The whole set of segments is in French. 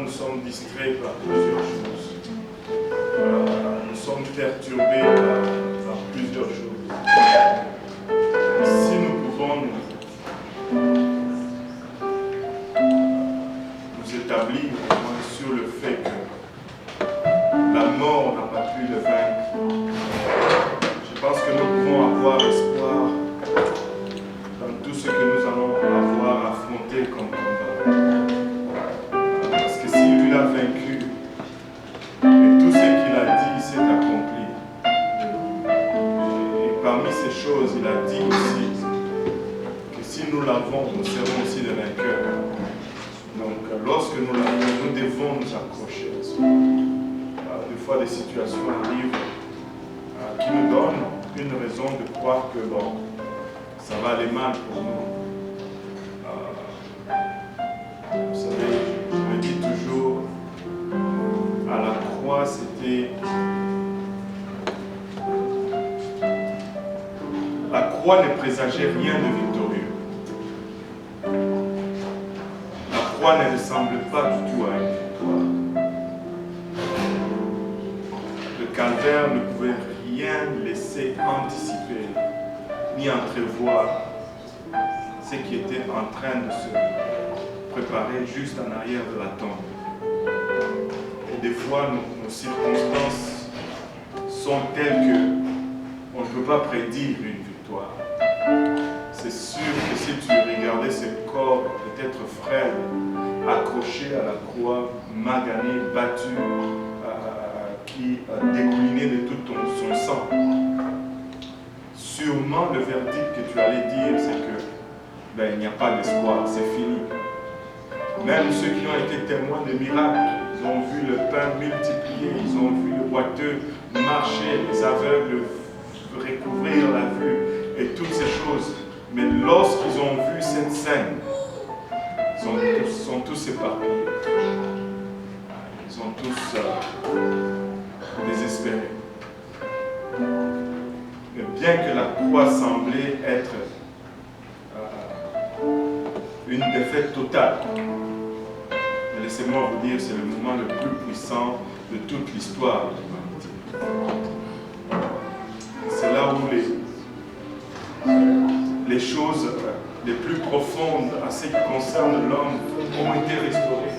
nous sommes distraits par plusieurs choses. Nous sommes perturbés par plusieurs choses. Si nous pouvons nous établir au moins sur le fait que la mort n'a pas pu le vaincre, je pense que nous pouvons avoir espoir dans tout ce que nous allons avoir affronté comme combat. Parce que s'il lui a vaincu, et tout ce qu'il a dit s'est accompli. Et parmi ces choses, il a dit aussi que si nous l'avons, nous serons aussi des vainqueurs. Donc lorsque nous l'avons, nous devons nous accrocher à cela. Des fois, des situations arrivent qui nous donnent une raison de croire que bon, ça va aller mal pour nous. Vous savez, je me dis toujours, à la croix, c'était... La croix ne présageait rien de victorieux. La croix ne ressemble pas du tout à une victoire. Le calvaire ne pouvait rien laisser anticiper, ni entrevoir ce qui était en train de se préparer juste en arrière de la tombe. Et des fois, nos circonstances sont telles que on ne peut pas prédire une victoire. C'est sûr que si tu regardais ce corps peut-être frêle, accroché à la croix, magané, battu, qui dégoulinait de tout son sang, sûrement le verdict que tu allais dire, c'est que il n'y a pas d'espoir, c'est fini. Même ceux qui ont été témoins de miracles, ils ont vu le pain multiplié, ils ont vu le boiteux marcher, les aveugles recouvrir la vue et toutes ces choses. Mais lorsqu'ils ont vu cette scène, ils sont tous éparpillés. Ils sont tous désespérés. Mais bien que la croix semblait être une défaite totale, laissez-moi vous dire, c'est le moment le plus puissant de toute l'histoire de l'humanité. C'est là où les choses les plus profondes à ce qui concerne l'homme ont été restaurées.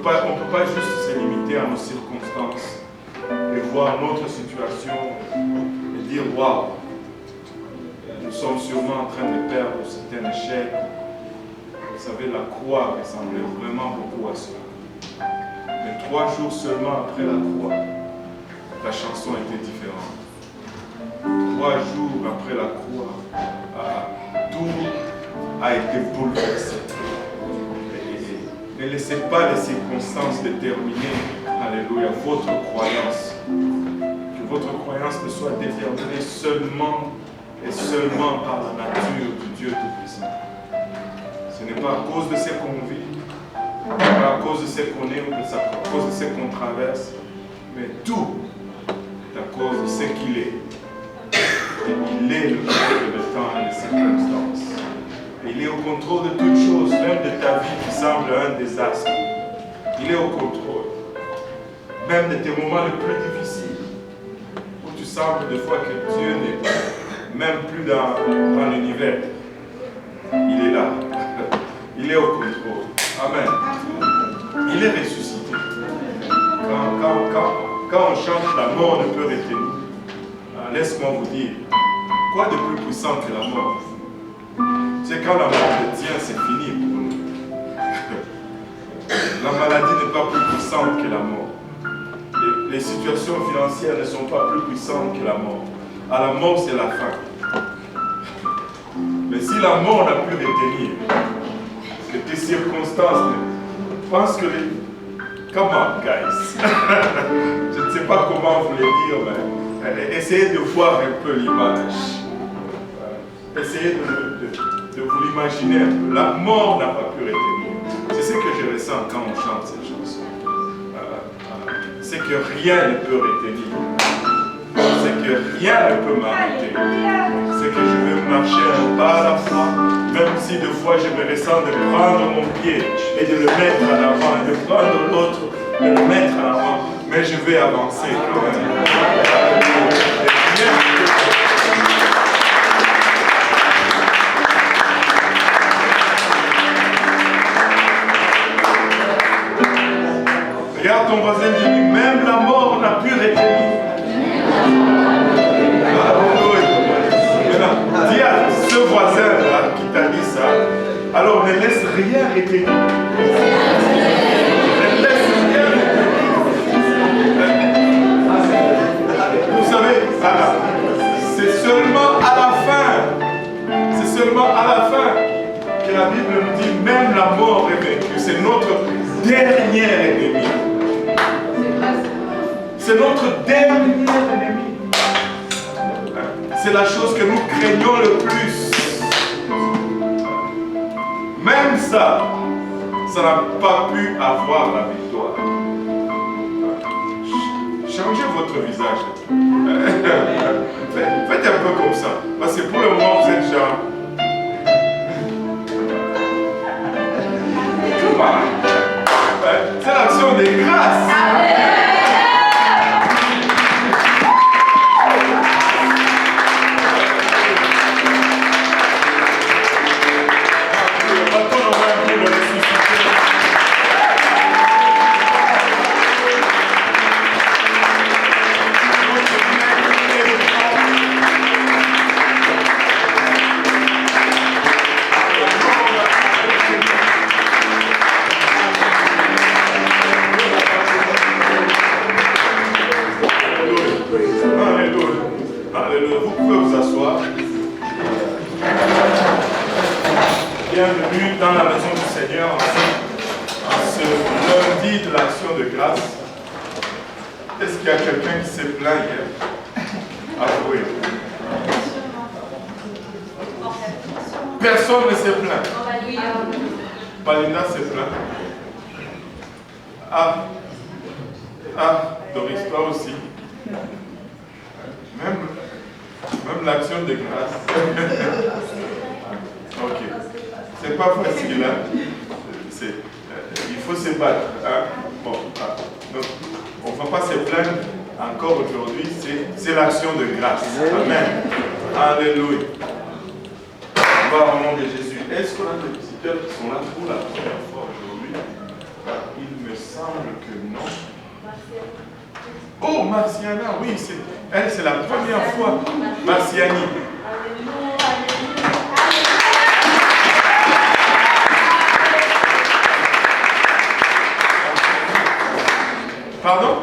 On ne peut pas juste se limiter à nos circonstances et voir notre situation et dire « Waouh, nous sommes sûrement en train de perdre, c'est un échec. » Vous savez, la croix ressemblait vraiment beaucoup à cela. Mais 3 jours seulement après la croix, la chanson était différente. 3 jours après la croix, tout a été bouleversé. Ne laissez pas les circonstances déterminer, alléluia, votre croyance. Que votre croyance ne soit déterminée seulement et seulement par la nature du Dieu Tout-Puissant. Ce n'est pas à cause de ce qu'on vit, ce n'est pas à cause de ce qu'on est ou à cause de ce qu'on traverse, mais tout est à cause de ce qu'il est. Et il est le contrôle de temps et des circonstances. Et il est au contrôle de toutes choses, même de ta vie qui semble un désastre. Il est au contrôle. Même de tes moments les plus difficiles, où tu sembles des fois que Dieu n'est même plus dans l'univers. Il est là. Il est au contrôle. Amen. Il est ressuscité. Quand on chante la mort ne peut retenir, laisse-moi vous dire, quoi de plus puissant que la mort? C'est quand la mort te tient, c'est fini pour nous. La maladie n'est pas plus puissante que la mort. Les situations financières ne sont pas plus puissantes que la mort. À la mort, c'est la fin. Mais si la mort n'a pu retenir, que tes circonstances, pense que come on, guys. Je ne sais pas comment vous le dire, mais essayez de voir un peu l'image. Essayez de vous l'imaginer un peu. La mort n'a pas pu retenir. C'est ce que je ressens quand on chante cette chanson. C'est que rien ne peut retenir. C'est que rien ne peut m'arrêter. C'est que je veux marcher un pas à la fois. Même si deux fois je me ressens de prendre mon pied et de le mettre en avant, et de prendre l'autre, de le mettre en avant, mais je vais avancer quand même. Regarde ton voisin, dis-lui, même la mort n'a pu retenir. Maintenant, dis à ce voisin-là qui t'a dit ça, alors ne laisse rien retenir. Ne laisse rien retenir. Vous savez, c'est seulement à la fin que la Bible nous dit même la mort est vaincue. C'est notre dernier ennemi. C'est notre dernier ennemi. C'est la chose que nous craignons le plus. Même ça n'a pas pu avoir la victoire. Changez votre visage. Faites un peu comme ça. Parce que pour le moment, vous êtes genre... C'est l'action des grâces. Bienvenue dans la maison du Seigneur en ce lundi de l'action de grâce. Est-ce qu'il y a quelqu'un qui s'est plaint hier? Avouez. Personne ne s'est plaint. Palinda s'est plaint. Ah, Doris, toi aussi. Même l'action de grâce. Ok. C'est pas facile, hein? Il faut se battre. Hein? Bon, donc, on ne va pas se plaindre encore aujourd'hui, c'est l'action de grâce. Amen. Alléluia. Gloire au nom de Jésus. Est-ce qu'on a des visiteurs qui sont là pour la première fois aujourd'hui? Il me semble que non. Oh, Marciana, oui, elle, c'est la première fois. Marciani. Pardon?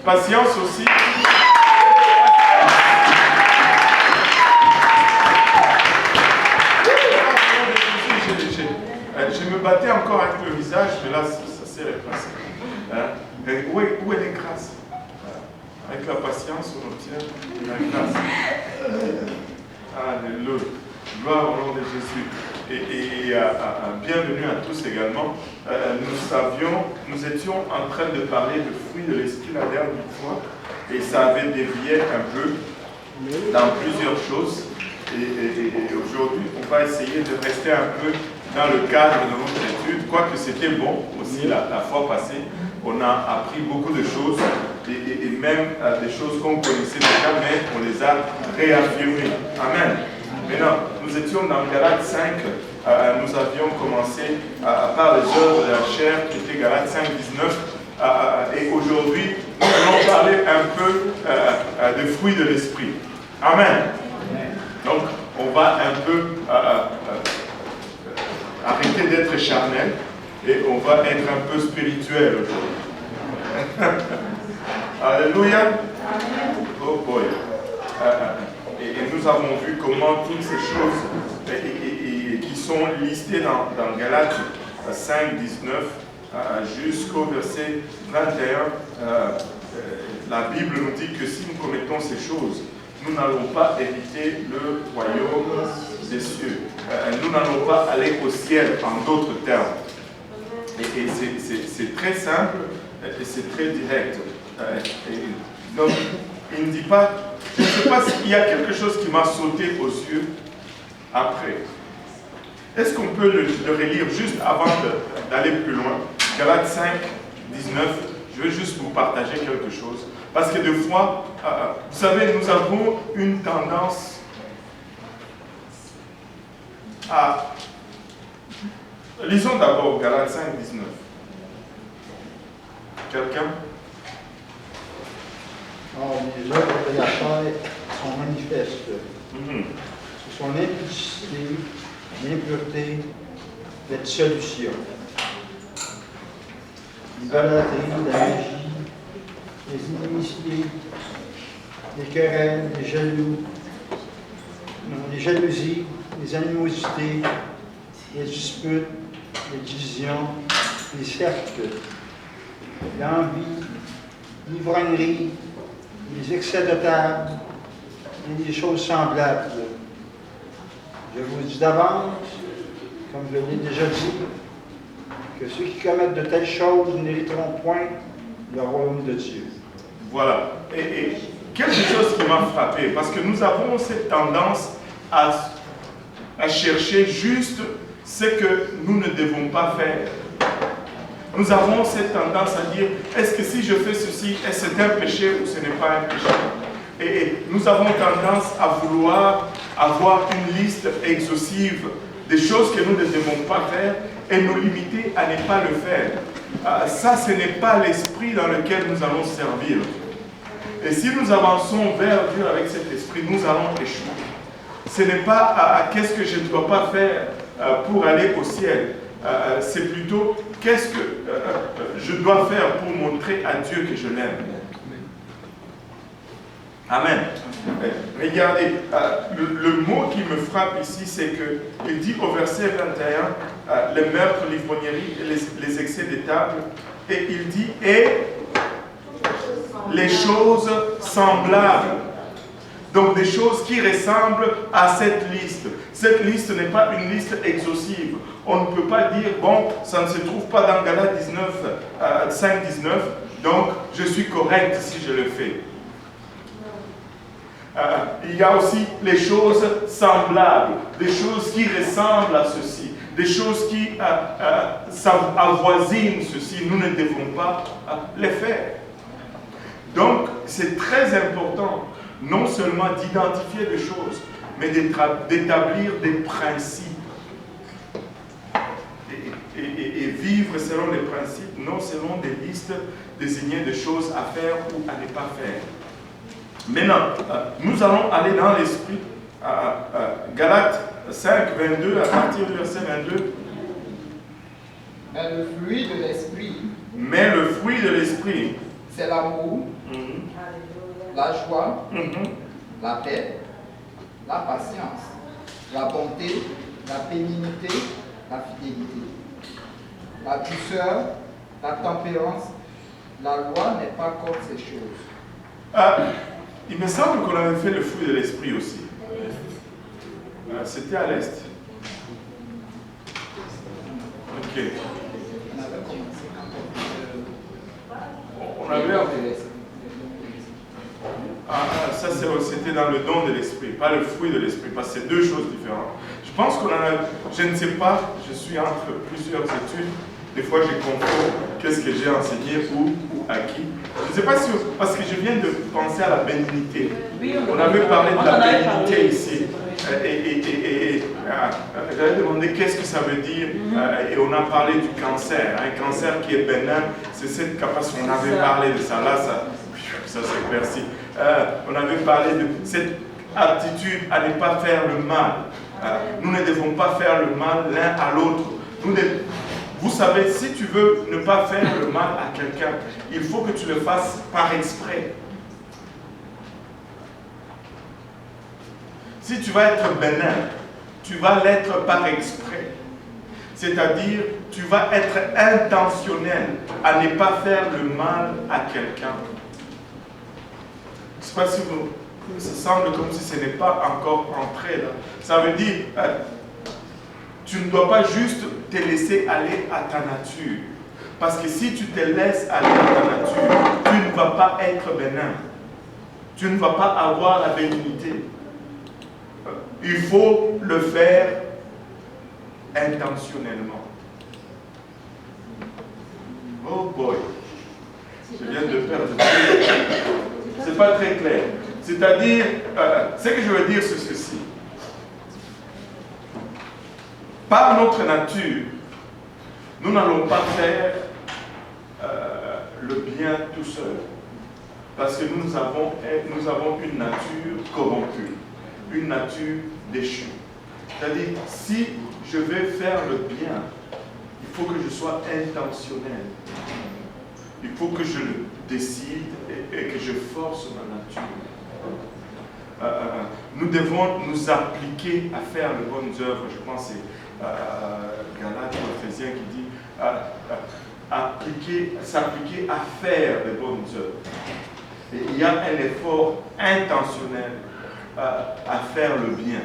Patience aussi. Je me battais encore avec le visage, mais là, ça s'est replacé. Hein? Où est les grâces? Avec la patience, on obtient la grâce. Alléluia. Gloire au nom de Jésus. Et bienvenue à tous également. Nous étions en train de parler de fruits de l'esprit la dernière fois, et ça avait dévié un peu dans plusieurs choses. Et aujourd'hui, on va essayer de rester un peu dans le cadre de notre étude, quoique c'était bon aussi la fois passée. On a appris beaucoup de choses, et même des choses qu'on connaissait déjà, mais on les a réaffirmées. Amen. Maintenant, nous étions dans Galates 5, nous avions commencé par les œuvres de la chair, qui était Galates 5, 19, et aujourd'hui, nous allons parler un peu des fruits de l'esprit. Amen. Donc, on va un peu arrêter d'être charnel, et on va être un peu spirituel aujourd'hui. Alléluia. Oh boy. Et nous avons vu comment toutes ces choses qui sont listées dans Galates 5, 19 jusqu'au verset 21, la Bible nous dit que si nous commettons ces choses, nous n'allons pas hériter le royaume des cieux. Nous n'allons pas aller au ciel, en d'autres termes. Et c'est très simple et c'est très direct. Donc, il ne dit pas, je ne sais pas s'il y a quelque chose qui m'a sauté aux yeux après. Est-ce qu'on peut le relire juste avant d'aller plus loin? Galates 5, 19, je veux juste vous partager quelque chose. Parce que des fois, vous savez, nous avons une tendance à... Lisons d'abord Galates 5, 19. Quelqu'un? Or, les œuvres de la chair sont manifestes. Ce sont l'impudicité, l'impureté, la dissolution, l'idolâtrie, la magie, les inimicités, les querelles, les jalousies, les animosités, les disputes, les divisions, les cercles, l'envie, l'ivrognerie, les excès de table et des choses semblables. Je vous dis d'avance, comme je l'ai déjà dit, que ceux qui commettent de telles choses n'hériteront point le royaume de Dieu. Voilà. Et quelque chose qui m'a frappé, parce que nous avons cette tendance à chercher juste ce que nous ne devons pas faire. Nous avons cette tendance à dire, est-ce que si je fais ceci, est-ce que c'est un péché ou ce n'est pas un péché? Et nous avons tendance à vouloir avoir une liste exhaustive des choses que nous ne devons pas faire et nous limiter à ne pas le faire. Ça, ce n'est pas l'esprit dans lequel nous allons servir. Et si nous avançons vers Dieu avec cet esprit, nous allons échouer. Ce n'est pas qu'est-ce que je ne dois pas faire pour aller au ciel. C'est plutôt qu'est-ce que je dois faire pour montrer à Dieu que je l'aime. Amen. Regardez, le mot qui me frappe ici, c'est qu'il dit au verset 21, les meurtres, l'ivrognerie, les excès de table, et il dit, et les choses semblables. Donc des choses qui ressemblent à cette liste. Cette liste n'est pas une liste exhaustive. On ne peut pas dire, bon, ça ne se trouve pas dans Galates 5, 19, donc je suis correct si je le fais. Il y a aussi les choses semblables, des choses qui ressemblent à ceci, des choses qui avoisinent ceci. Nous ne devons pas les faire. Donc, c'est très important, non seulement d'identifier des choses, mais d'établir des principes. Et vivre selon les principes, non selon des listes désignées de choses à faire ou à ne pas faire. Maintenant, nous allons aller dans l'esprit. Galates 5, 22, à partir du verset 22. Mais le fruit de l'esprit. Mais le fruit de l'esprit. C'est l'amour, la joie, la paix, la patience, la bonté, la bénignité, la fidélité, la douceur, la tempérance. La loi n'est pas contre ces choses. Il me semble qu'on avait fait le fruit de l'esprit aussi. C'était à l'est. Ok. On avait... ça c'était dans le don de l'esprit, pas le fruit de l'esprit, parce que c'est deux choses différentes. Je pense qu'on en a... Je ne sais pas, je suis entre plusieurs études. Des fois, je confonds qu'est-ce que j'ai enseigné ou à qui. Je ne sais pas si... Parce que je viens de penser à la bénignité. On avait parlé de la bénignité ici. Et j'avais demandé qu'est-ce que ça veut dire. Et on a parlé du cancer. Un cancer qui est bénin, c'est cette capacité. On avait parlé de ça. Là, ça c'est merci. On avait parlé de cette aptitude à ne pas faire le mal. Nous ne devons pas faire le mal l'un à l'autre. Vous savez, si tu veux ne pas faire le mal à quelqu'un, il faut que tu le fasses par exprès. Si tu vas être bénin, tu vas l'être par exprès. C'est-à-dire, tu vas être intentionnel à ne pas faire le mal à quelqu'un. Je ne sais pas si ça semble comme si ce n'est pas encore entré là. Ça veut dire, tu ne dois pas juste te laisser aller à ta nature. Parce que si tu te laisses aller à ta nature, tu ne vas pas être bénin. Tu ne vas pas avoir la bénignité. Il faut le faire intentionnellement. Oh boy, je viens de perdre. C'est pas très clair. C'est-à-dire, ce que je veux dire, c'est ceci. Par notre nature, nous n'allons pas faire le bien tout seul. Parce que nous avons une nature corrompue, une nature déchue. C'est-à-dire, si je vais faire le bien, il faut que je sois intentionnel. Il faut que je le décide et que je force ma nature. Nous devons nous appliquer à faire les bonnes œuvres. Je pense que c'est Galates ou Éphésiens qui dit s'appliquer à faire les bonnes œuvres. Et il y a un effort intentionnel à faire le bien.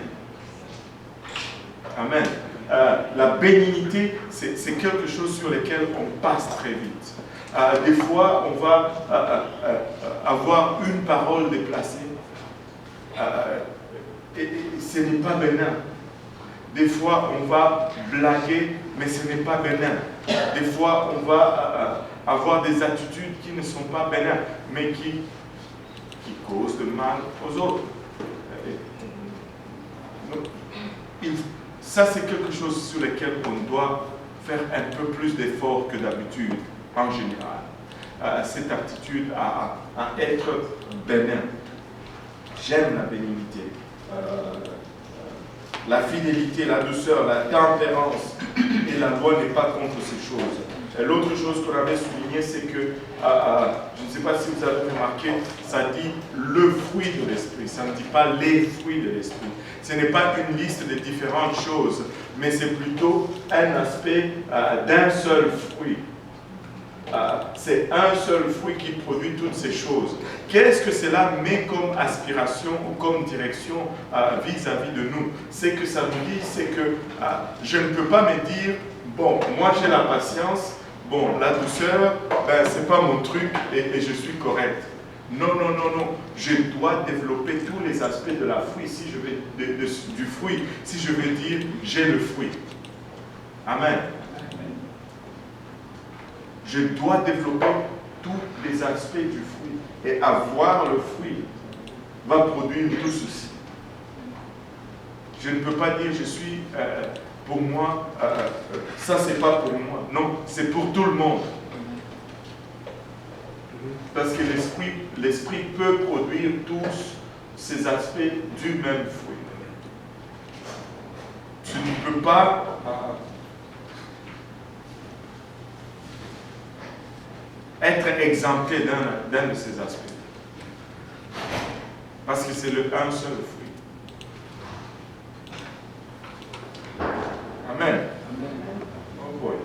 Amen. La bénignité, c'est quelque chose sur lequel on passe très vite. Des fois, on va avoir une parole déplacée. Et ce n'est pas bénin. Des fois, on va blaguer, mais ce n'est pas bénin. Des fois, on va avoir des attitudes qui ne sont pas bénin, mais qui causent de mal aux autres. Ça, c'est quelque chose sur lequel on doit faire un peu plus d'efforts que d'habitude, en général. Cette aptitude à être bénin. J'aime la bénignité. La fidélité, la douceur, la tempérance, et la loi n'est pas contre ces choses. L'autre chose qu'on avait souligné, c'est que, je ne sais pas si vous avez remarqué, ça dit le fruit de l'esprit, ça ne dit pas les fruits de l'esprit. Ce n'est pas une liste de différentes choses, mais c'est plutôt un aspect d'un seul fruit. C'est un seul fruit qui produit toutes ces choses. Qu'est-ce que cela met comme aspiration ou comme direction vis-à-vis de nous? C'est que ça nous dit, c'est que je ne peux pas me dire, bon, moi j'ai la patience, bon, la douceur, ben, c'est pas mon truc et je suis correct. Non, non, non, non. Je dois développer tous les aspects de la fruit, si je vais, du fruit, si je veux dire, j'ai le fruit. Amen. Je dois développer tous les aspects du fruit. Et avoir le fruit va produire tout ceci. Je ne peux pas dire, je suis, pour moi, ça c'est pas pour moi. Non, c'est pour tout le monde. Parce que l'esprit peut produire tous ces aspects du même fruit. Tu ne peux pas être exempté d'un de ces aspects. Parce que c'est un seul fruit. Amen. Oh boy.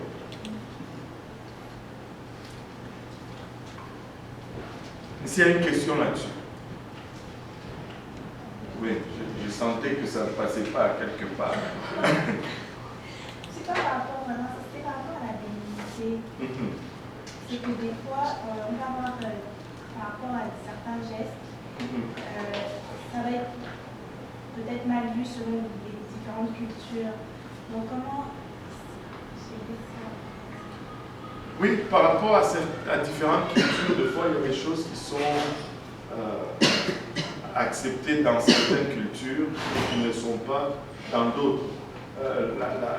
S'il y a une question là-dessus. Oui, je sentais que ça ne passait pas quelque part. C'est pas par rapport vraiment, c'est par rapport à la bénédiction. C'est que des fois, on va avoir par rapport à certains gestes, ça va être peut-être mal vu selon les différentes cultures. Donc comment... Oui, par rapport à différentes cultures, des fois, il y a des choses qui sont acceptées dans certaines cultures et qui ne sont pas dans d'autres.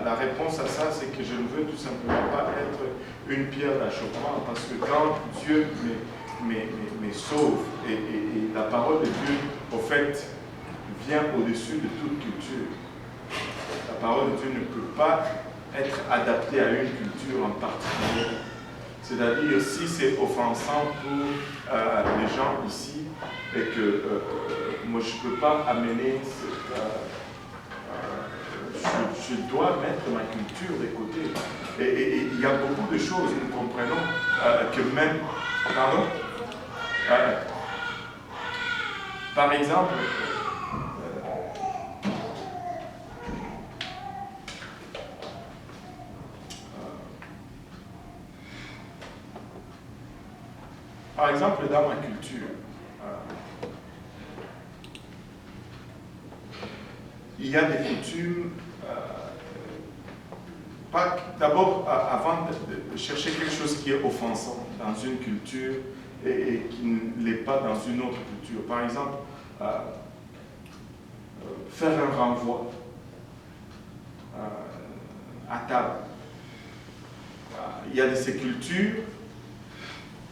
La réponse à ça, c'est que je ne veux tout simplement pas être une pierre d'achoppement, parce que quand Dieu me sauve, et la parole de Dieu, au fait, vient au-dessus de toute culture. La parole de Dieu ne peut pas être adaptée à une culture en particulier. C'est-à-dire, si c'est offensant pour les gens ici, et que moi je ne peux pas amener je dois mettre ma culture de côté. Et il y a beaucoup de choses, nous comprenons que même... Pardon? Par exemple, dans ma culture, il y a des coutumes d'abord, avant de chercher quelque chose qui est offensant dans une culture et qui ne l'est pas dans une autre culture. Par exemple, faire un renvoi à table. Il y a de ces cultures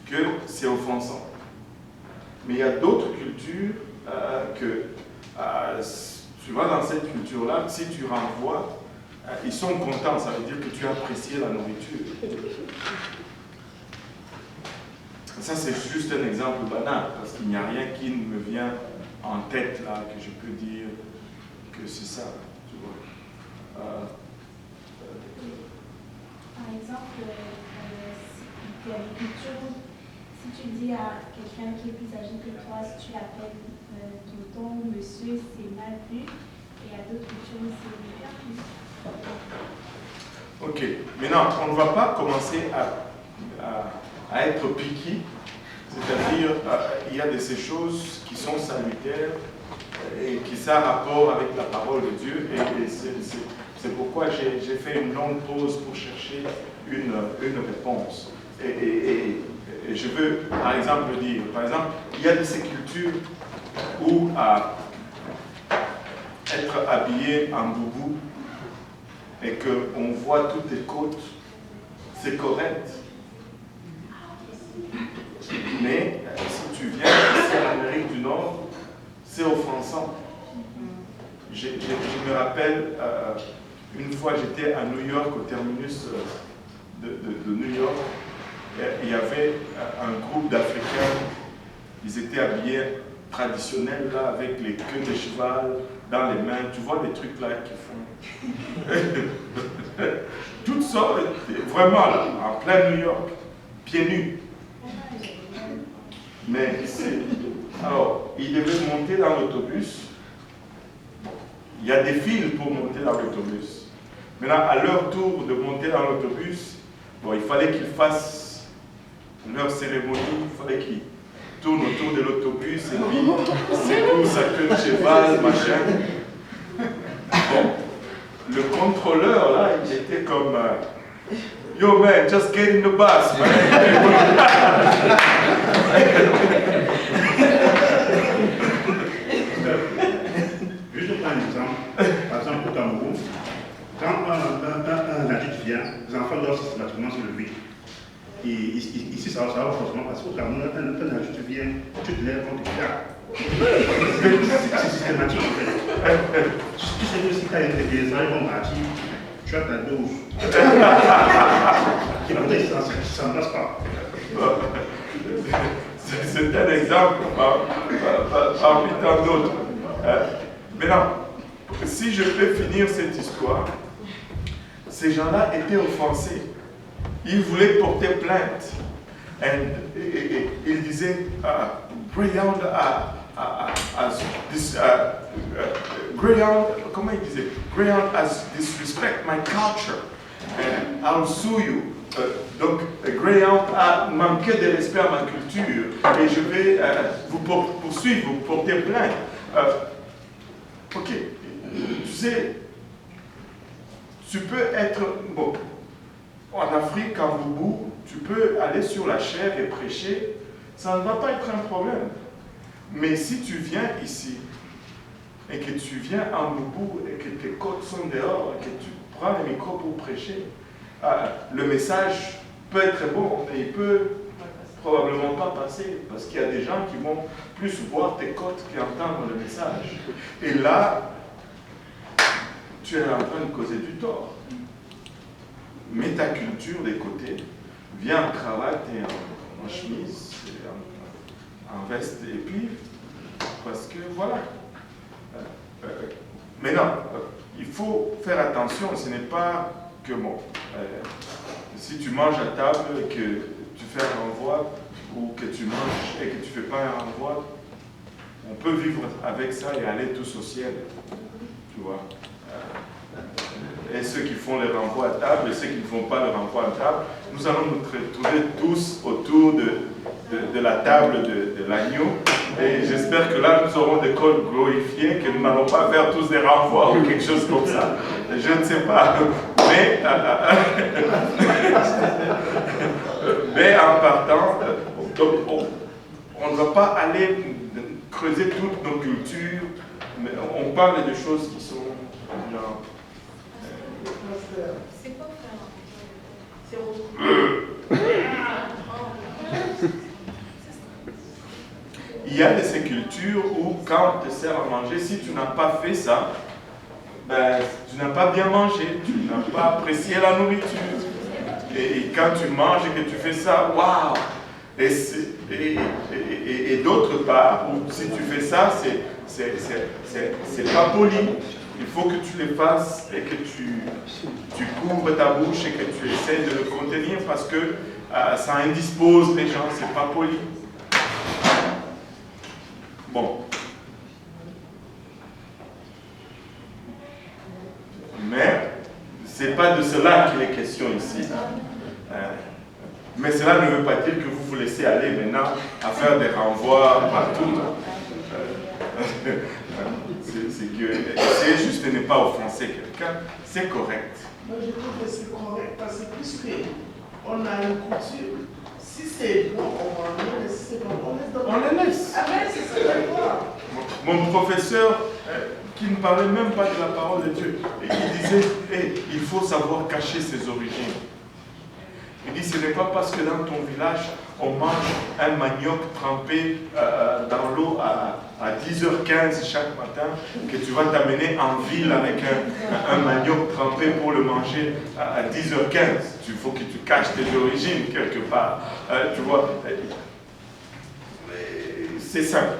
que c'est offensant. Mais il y a d'autres cultures que, tu vois, dans cette culture-là, si tu renvoies, ils sont contents, ça veut dire que tu as apprécié la nourriture. Ça, c'est juste un exemple banal, parce qu'il n'y a rien qui me vient en tête, là, que je peux dire que c'est ça, tu vois. Par exemple, si tu as une culture, si tu dis à quelqu'un qui est plus âgé que toi, si tu l'appelles tonton, monsieur, c'est mal vu, et à d'autres cultures, c'est bien vu. Ok, maintenant, on ne va pas commencer à être picky, c'est-à-dire il y a de ces choses qui sont salutaires et qui ont un rapport avec la parole de Dieu, et c'est pourquoi j'ai fait une longue pause pour chercher une réponse. Et je veux, par exemple, dire, il y a de ces cultures où être habillé en boubou et qu'on voit toutes tes côtes, c'est correct. Mais si tu viens ici en Amérique du Nord, c'est offensant. Je me rappelle, une fois j'étais à New York, au terminus de New York, il y avait un groupe d'Africains, ils étaient habillés traditionnels, là, avec les queues de cheval dans les mains, tu vois les trucs là qu'ils font. Toutes sortes, vraiment là, en plein New York, pieds nus. Mais alors, ils devaient monter dans l'autobus. Il y a des files pour monter dans l'autobus. Maintenant, à leur tour de monter dans l'autobus, bon, il fallait qu'ils fassent leur cérémonie, il fallait qu'ils tournent autour de l'autobus et puis secouent sa queue de cheval, machin. Bon, le contrôleur, là, il était comme Yo man, just get in the bus, man. Juste un exemple, par exemple au Cameroun, quand un adulte vient, les enfants doivent systématiquement se lever. Et ici, ça va forcément parce qu'au Cameroun, un adulte vient, tu te lèves, on te regarde. C'est systématique en fait. Tu sais que si tu as des oreilles vont partir, tu as ta dose. Qui va dire ça ne passe pas. C'est un exemple parmi tant d'autres. Maintenant, si je peux finir cette histoire, ces gens-là étaient offensés. Ils voulaient porter plainte. Et ils disaient, Greyhound comment il disait? Greyhound has disrespect my culture. And I'll sue you. Donc, Greyhound a manqué de respect à ma culture et je vais vous poursuivre, vous porter plainte. Ok, tu sais, tu peux être, bon, en Afrique, en Boubou, tu peux aller sur la chaire et prêcher, ça ne va pas être un problème. Mais si tu viens ici et que tu viens en Boubou et que tes côtes sont dehors et que tu prends le micro pour prêcher, le message peut être bon, mais il peut probablement pas passer parce qu'il y a des gens qui vont plus voir tes côtes qu'entendre le message. Et là, tu es en train de causer du tort. Mets ta culture de côté, viens en cravate et en chemise, et en veste et puis, parce que voilà. Mais non, il faut faire attention, ce n'est pas que bon. Si tu manges à table et que tu fais un renvoi, ou que tu manges et que tu ne fais pas un renvoi, on peut vivre avec ça et aller tous au ciel. Tu vois. Et ceux qui font les renvois à table et ceux qui ne font pas le renvoi à table, nous allons nous retrouver tous autour de la table de l'agneau Et j'espère que là, nous aurons des codes glorifiés, que nous n'allons pas faire tous des renvois ou quelque chose comme ça. Je ne sais pas. Mais en partant, on ne va pas aller creuser toutes nos cultures, mais on parle de choses qui sont genre. C'est quoi frère? Il y a de ces cultures où quand on te sert à manger, si tu n'as pas fait ça, ben, tu n'as pas bien mangé, tu n'as pas apprécié la nourriture. Et quand tu manges et que tu fais ça, waouh! Et d'autre part, si tu fais ça, c'est pas poli. Il faut que tu le fasses et que tu couvres ta bouche et que tu essaies de le contenir parce que ça indispose les gens, c'est pas poli. Bon. Mais c'est pas de cela qu'il est question ici. Mais cela ne veut pas dire que vous vous laissez aller maintenant à faire des renvois partout. Essayez juste de ne pas offenser quelqu'un, c'est correct. Moi je trouve que c'est correct parce que puisqu'on a une coutume, si c'est bon, on va en laisser, si c'est bon, on les laisse. Ah mais c'est ce que je vois. Mon professeur, qui ne parlait même pas de la parole de Dieu, il disait, hey, il faut savoir cacher ses origines. Il dit, ce n'est pas parce que dans ton village, on mange un manioc trempé dans l'eau à 10h15 chaque matin, que tu vas t'amener en ville avec un manioc trempé pour le manger à 10h15. Il faut que tu caches tes origines quelque part. Tu vois, c'est simple.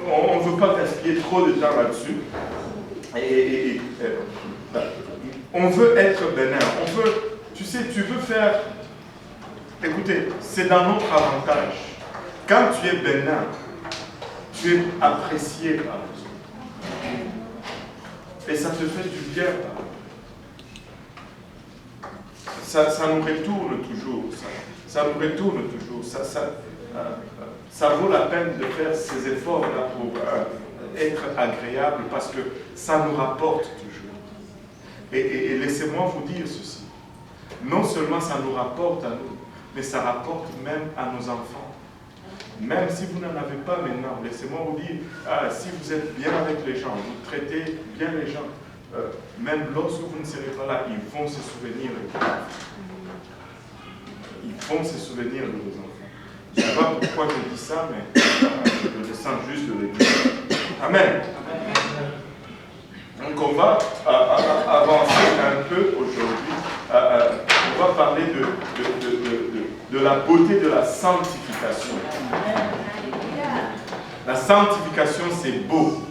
On ne veut pas gaspiller trop de temps là-dessus. On veut être bénin. On veut, tu sais, tu veux faire... Écoutez, c'est dans notre avantage. Quand tu es bénin, tu es apprécié par les autres. Et ça te fait du bien par les autres. Ça nous retourne toujours. Ça nous retourne toujours. Ça vaut la peine de faire ces efforts-là pour être agréable parce que ça nous rapporte toujours. Et laissez-moi vous dire ceci. Non seulement ça nous rapporte à nous, mais ça rapporte même à nos enfants. Même si vous n'en avez pas maintenant, laissez-moi vous dire, si vous êtes bien avec les gens, vous traitez bien les gens, même lorsque vous ne serez pas là, ils vont se souvenir de vos enfants. Ils vont se souvenir de vos enfants. Je ne sais pas pourquoi je dis ça, mais je descends juste de le dire. Amen. Donc on va avancer un peu aujourd'hui. On va parler de la beauté de la sanctification. La sanctification, c'est beau.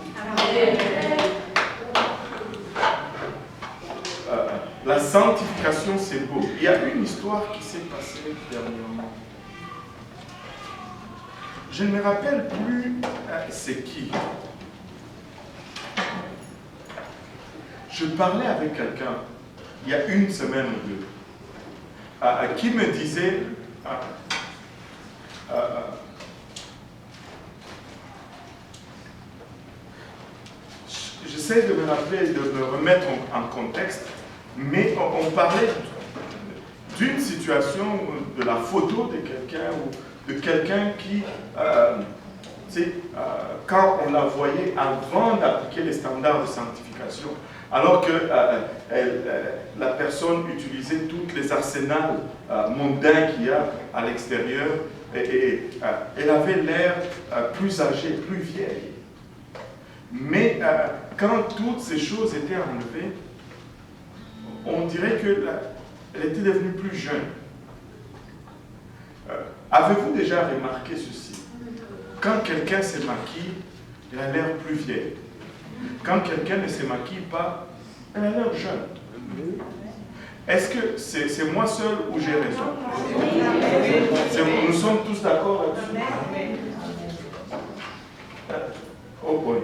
La sanctification, c'est beau. Il y a une histoire qui s'est passée dernièrement. Je ne me rappelle plus c'est qui. Je parlais avec quelqu'un il y a une semaine ou deux qui me disait j'essaie de me rappeler, de me remettre en contexte, mais on parlait d'une situation, de la photo de quelqu'un ou de quelqu'un qui, quand on la voyait avant d'appliquer les standards de sanctification, alors que la personne utilisait tous les arsenals mondains qu'il y a à l'extérieur, et elle avait l'air plus âgée, plus vieille. Mais quand toutes ces choses étaient enlevées, on dirait qu'elle était devenue plus jeune. Avez-vous déjà remarqué ceci? Quand quelqu'un se maquille, il a l'air plus vieille. Quand quelqu'un ne se maquille pas, elle a l'air jeune. Est-ce que c'est moi seul ou j'ai raison? Nous sommes tous d'accord là-dessus? Oh boy,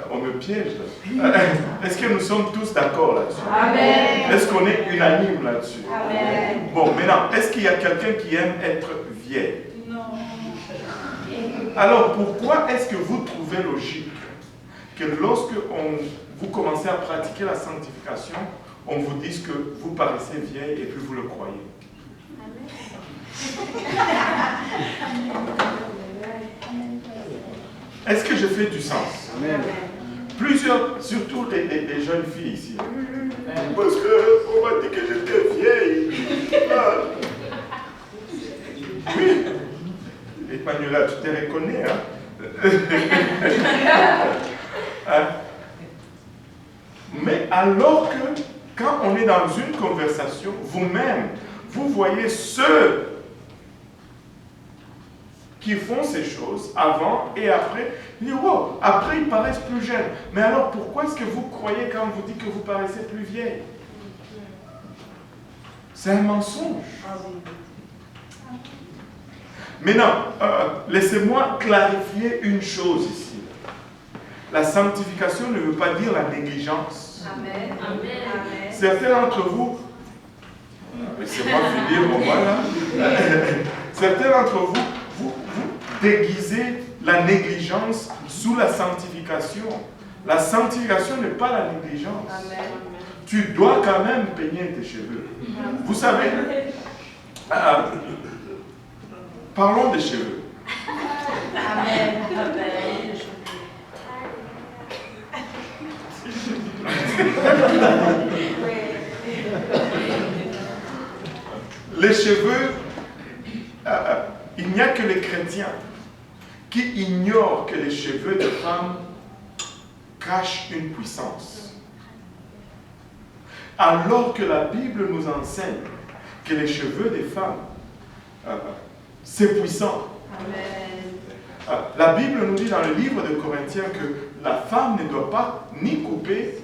on me piège là. Est-ce que nous sommes tous d'accord là-dessus? Est-ce qu'on est unanime là-dessus? Bon, maintenant, est-ce qu'il y a quelqu'un qui aime être vieille? Non. Alors pourquoi est-ce que vous trouvez logique que lorsque vous commencez à pratiquer la sanctification, on vous dise que vous paraissez vieille et puis vous le croyez? Est-ce que je fais du sens? Amen. Plusieurs, surtout les jeunes filles ici. Parce qu'on m'a dit que j'étais vieille. Oui. Et Manuela, tu te reconnais, hein? Hein? Mais alors que, quand on est dans une conversation, vous-même, vous voyez ceux qui font ces choses avant et après, ils disent, wow, après ils paraissent plus jeunes. Mais alors pourquoi est-ce que vous croyez quand on vous dit que vous paraissez plus vieille? C'est un mensonge. Maintenant, laissez-moi clarifier une chose ici. La sanctification ne veut pas dire la négligence. Amen. Amen. Certains d'entre vous, laissez-moi finir, bon voilà. Certains d'entre vous, vous déguisez la négligence sous la sanctification. La sanctification n'est pas la négligence. Amen. Tu dois quand même peigner tes cheveux. Vous savez, parlons des cheveux. Amen. Amen. Les cheveux, il n'y a que les chrétiens qui ignorent que les cheveux de femmes cachent une puissance. Alors que la Bible nous enseigne que les cheveux des femmes, c'est puissant. Amen. La Bible nous dit dans le livre de Corinthiens que la femme ne doit pas ni couper,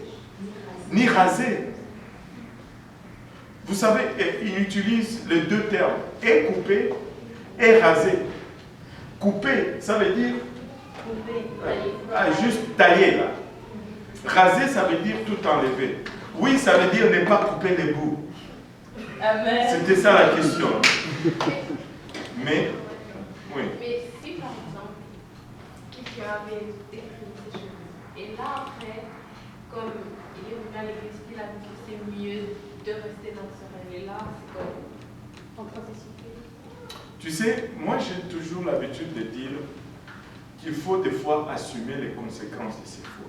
ni raser. Vous savez, il utilise les deux termes, et couper, et raser. Couper, ça veut dire juste tailler là. Raser, ça veut dire tout enlever. Oui, ça veut dire ne pas couper les bouts. Amen. C'était ça la question. Mais, oui. Mais si par exemple, tu avais décrit tes cheveux, et là après, comme il est venu à l'église, il a dit que c'est mieux de rester dans ce rêve-là, c'est comme en processus. Tu sais, moi j'ai toujours l'habitude de dire qu'il faut des fois assumer les conséquences de ses fautes.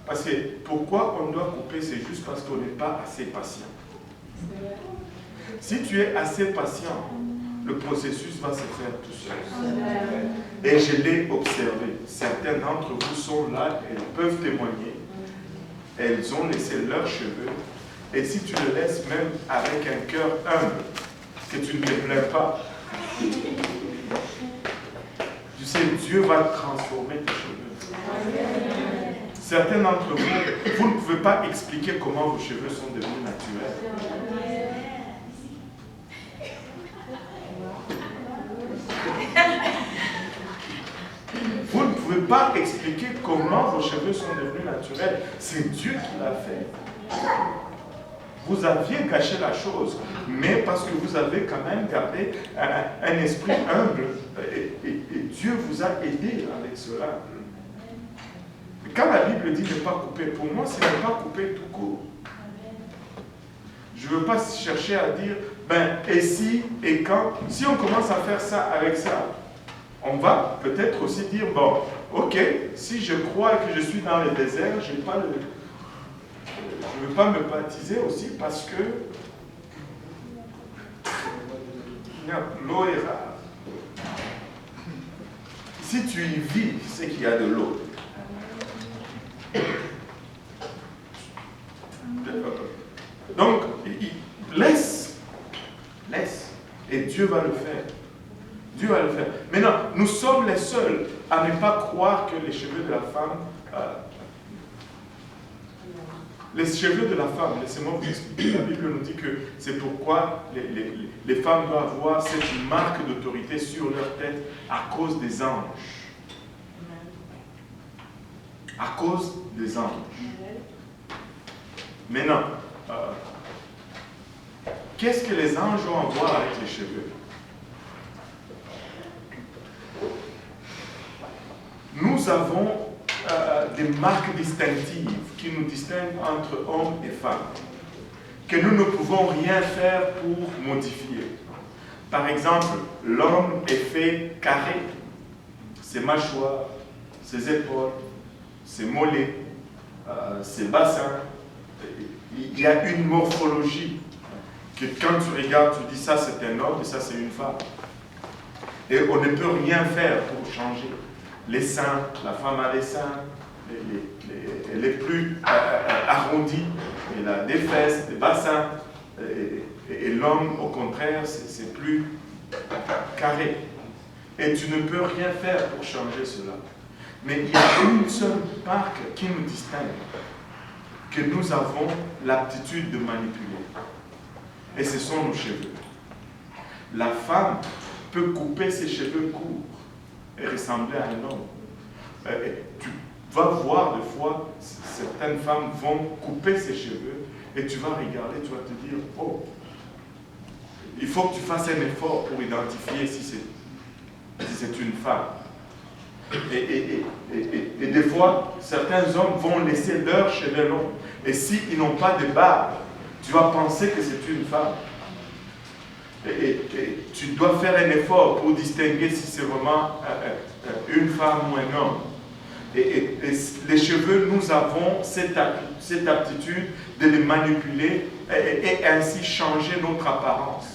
Parce que pourquoi on doit couper, c'est juste parce qu'on n'est pas assez patient. Si tu es assez patient, le processus va se faire tout seul. Et je l'ai observé. Certains d'entre vous sont là, elles peuvent témoigner. Elles ont laissé leurs cheveux. Et si tu le laisses même avec un cœur humble, que tu ne te plains pas, tu sais, Dieu va transformer tes cheveux. Certains d'entre vous, vous ne pouvez pas expliquer comment vos cheveux sont devenus naturels. Vous ne pouvez pas expliquer comment vos cheveux sont devenus naturels. C'est Dieu qui l'a fait. Vous aviez caché la chose, mais parce que vous avez quand même gardé un esprit humble, et Dieu vous a aidé avec cela. Quand la Bible dit ne pas couper, pour moi, c'est ne pas couper tout court. Je ne veux pas chercher à dire, ben, et si, et quand. Si on commence à faire ça avec ça, on va peut-être aussi dire, bon, ok, si je crois que je suis dans le désert, je ne veux pas me baptiser aussi parce que l'eau est rare. Si tu y vis, c'est qu'il y a de l'eau. Donc, laisse, et Dieu va le faire. Dieu va le faire. Maintenant, nous sommes les seuls à ne pas croire que les cheveux de la femme, laissez-moi vous expliquer, la Bible nous dit que c'est pourquoi les femmes doivent avoir cette marque d'autorité sur leur tête à cause des anges. À cause des anges. Maintenant, qu'est-ce que les anges ont à voir avec les cheveux? nous avons des marques distinctives qui nous distinguent entre hommes et femmes, que nous ne pouvons rien faire pour modifier. Par exemple, l'homme est fait carré. Ses mâchoires, ses épaules, ses mollets, ses bassins. Il y a une morphologie que quand tu regardes, tu dis ça c'est un homme et ça c'est une femme. Et on ne peut rien faire pour changer. Les seins, la femme a les seins, elle est plus arrondie, elle a des fesses, des bassins, et l'homme, au contraire, c'est plus carré. Et tu ne peux rien faire pour changer cela. Mais il y a une seule marque qui nous distingue, que nous avons l'aptitude de manipuler. Et ce sont nos cheveux. La femme peut couper ses cheveux courts et ressembler à un homme. Tu vas voir des fois, certaines femmes vont couper ses cheveux et tu vas regarder, tu vas te dire, oh, il faut que tu fasses un effort pour identifier si c'est une femme. Et des fois, certains hommes vont laisser leurs cheveux longs. Et s'ils n'ont pas de barbe, tu vas penser que c'est une femme. Et tu dois faire un effort pour distinguer si c'est vraiment une femme ou un homme. Et les cheveux, nous avons cette aptitude de les manipuler et ainsi changer notre apparence.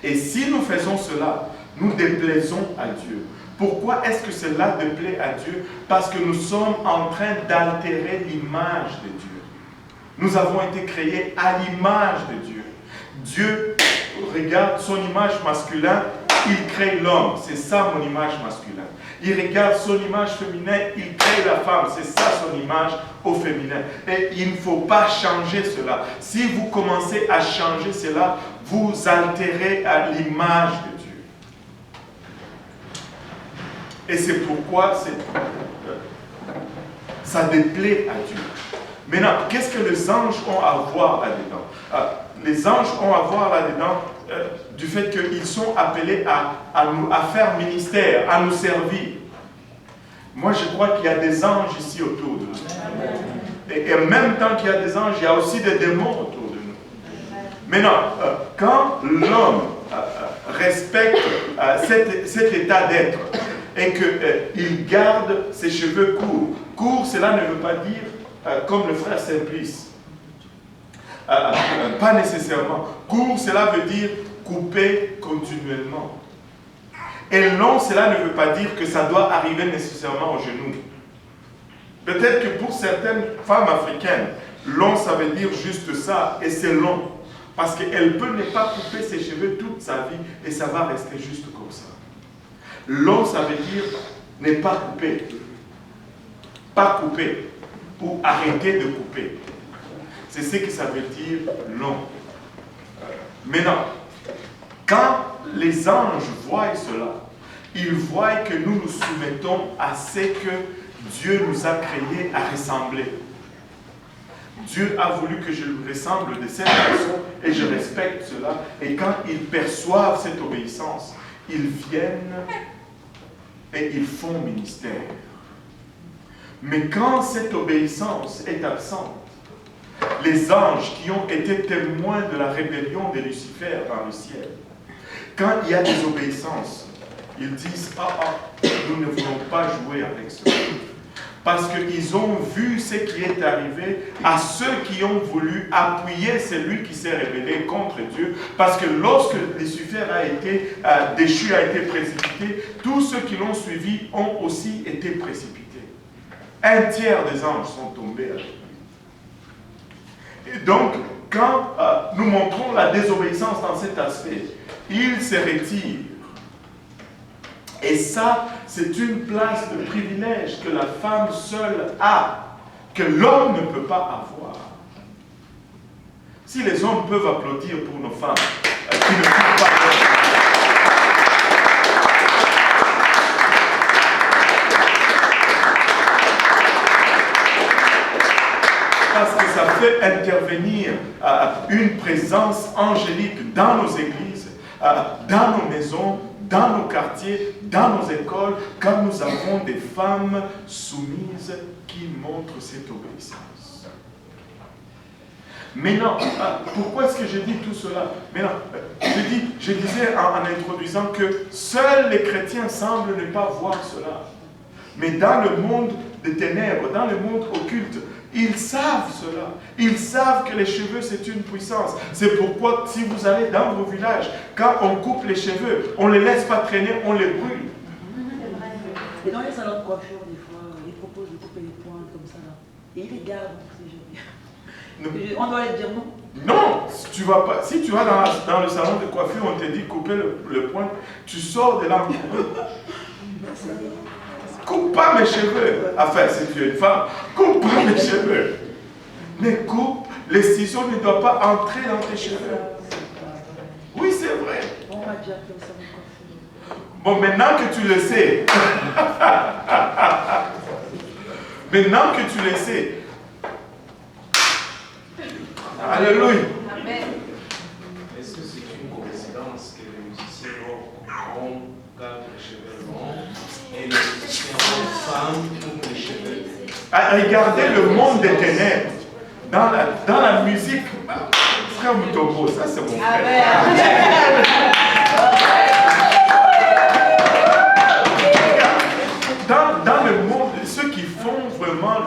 Et si nous faisons cela, nous déplaisons à Dieu. Pourquoi est-ce que cela déplaît à Dieu? Parce que nous sommes en train d'altérer l'image de Dieu. Nous avons été créés à l'image de Dieu. Dieu regarde son image masculine, il crée l'homme. C'est ça mon image masculine. Il regarde son image féminine, il crée la femme. C'est ça son image au féminin. Et il ne faut pas changer cela. Si vous commencez à changer cela, vous altérez à l'image de Dieu. Et c'est pourquoi ça déplaît à Dieu. Maintenant, qu'est-ce que les anges ont à voir là-dedans? Les anges ont à voir là-dedans du fait qu'ils sont appelés à faire ministère, à nous servir. Moi, je crois qu'il y a des anges ici autour de nous. Et en même temps qu'il y a des anges, il y a aussi des démons autour de nous. Maintenant, quand l'homme respecte cet état d'être et qu'il garde ses cheveux courts, court, cela ne veut pas dire comme le frère Simplice. Pas nécessairement. Court, cela veut dire couper continuellement. Et long, cela ne veut pas dire que ça doit arriver nécessairement au genou. Peut-être que pour certaines femmes africaines, long, ça veut dire juste ça, et c'est long. Parce qu'elle peut ne pas couper ses cheveux toute sa vie, et ça va rester juste comme ça. Long, ça veut dire ne pas couper. Pas couper, ou arrêter de couper. C'est ce que ça veut dire long. Maintenant, quand les anges voient cela, ils voient que nous nous soumettons à ce que Dieu nous a créés à ressembler. Dieu a voulu que je lui ressemble de cette façon et je respecte cela. Et quand ils perçoivent cette obéissance, ils viennent et ils font ministère. Mais quand cette obéissance est absente, les anges qui ont été témoins de la rébellion de Lucifer dans le ciel, quand il y a désobéissance, ils disent « nous ne voulons pas jouer avec cela ». Parce qu'ils ont vu ce qui est arrivé à ceux qui ont voulu appuyer celui qui s'est rébellé contre Dieu. Parce que lorsque Lucifer a été déchu, a été précipité, tous ceux qui l'ont suivi ont aussi été précipités. Un tiers des anges sont tombés avec lui. Et donc, quand nous montrons la désobéissance dans cet aspect, ils se retirent. Et ça, c'est une place de privilège que la femme seule a, que l'homme ne peut pas avoir. Si les hommes peuvent applaudir pour nos femmes, qui ne peuvent pas parce que ça fait intervenir une présence angélique dans nos églises, dans nos maisons, dans nos quartiers, dans nos écoles, quand nous avons des femmes soumises qui montrent cette obéissance. Maintenant, pourquoi est-ce que je dis tout cela? Maintenant, je disais en introduisant que seuls les chrétiens semblent ne pas voir cela. Mais dans le monde des ténèbres, dans le monde occulte, ils savent cela. Ils savent que les cheveux, c'est une puissance. C'est pourquoi, si vous allez dans vos villages, quand on coupe les cheveux, on ne les laisse pas traîner, on les brûle. Et dans les salons de coiffure, des fois, ils proposent de couper les pointes comme ça. Là. Et ils les gardent. On doit leur dire non. Non, si tu vas dans le salon de coiffure, on te dit couper le point, tu sors de là. Coupe pas mes cheveux. Enfin, si tu es une femme, coupe pas mes cheveux. Mais coupe, les ciseaux ne doivent pas entrer dans tes cheveux. Oui, c'est vrai. Bon, maintenant que tu le sais, maintenant que tu le sais, alléluia. Amen. Est-ce que c'est une coïncidence que les musiciens ont gardent les cheveux longs et les musiciens femmes coupent les cheveux? Regardez le monde des ténèbres. Dans la musique, frère Moutobo, ça c'est mon frère. Dans le monde, ceux qui font vraiment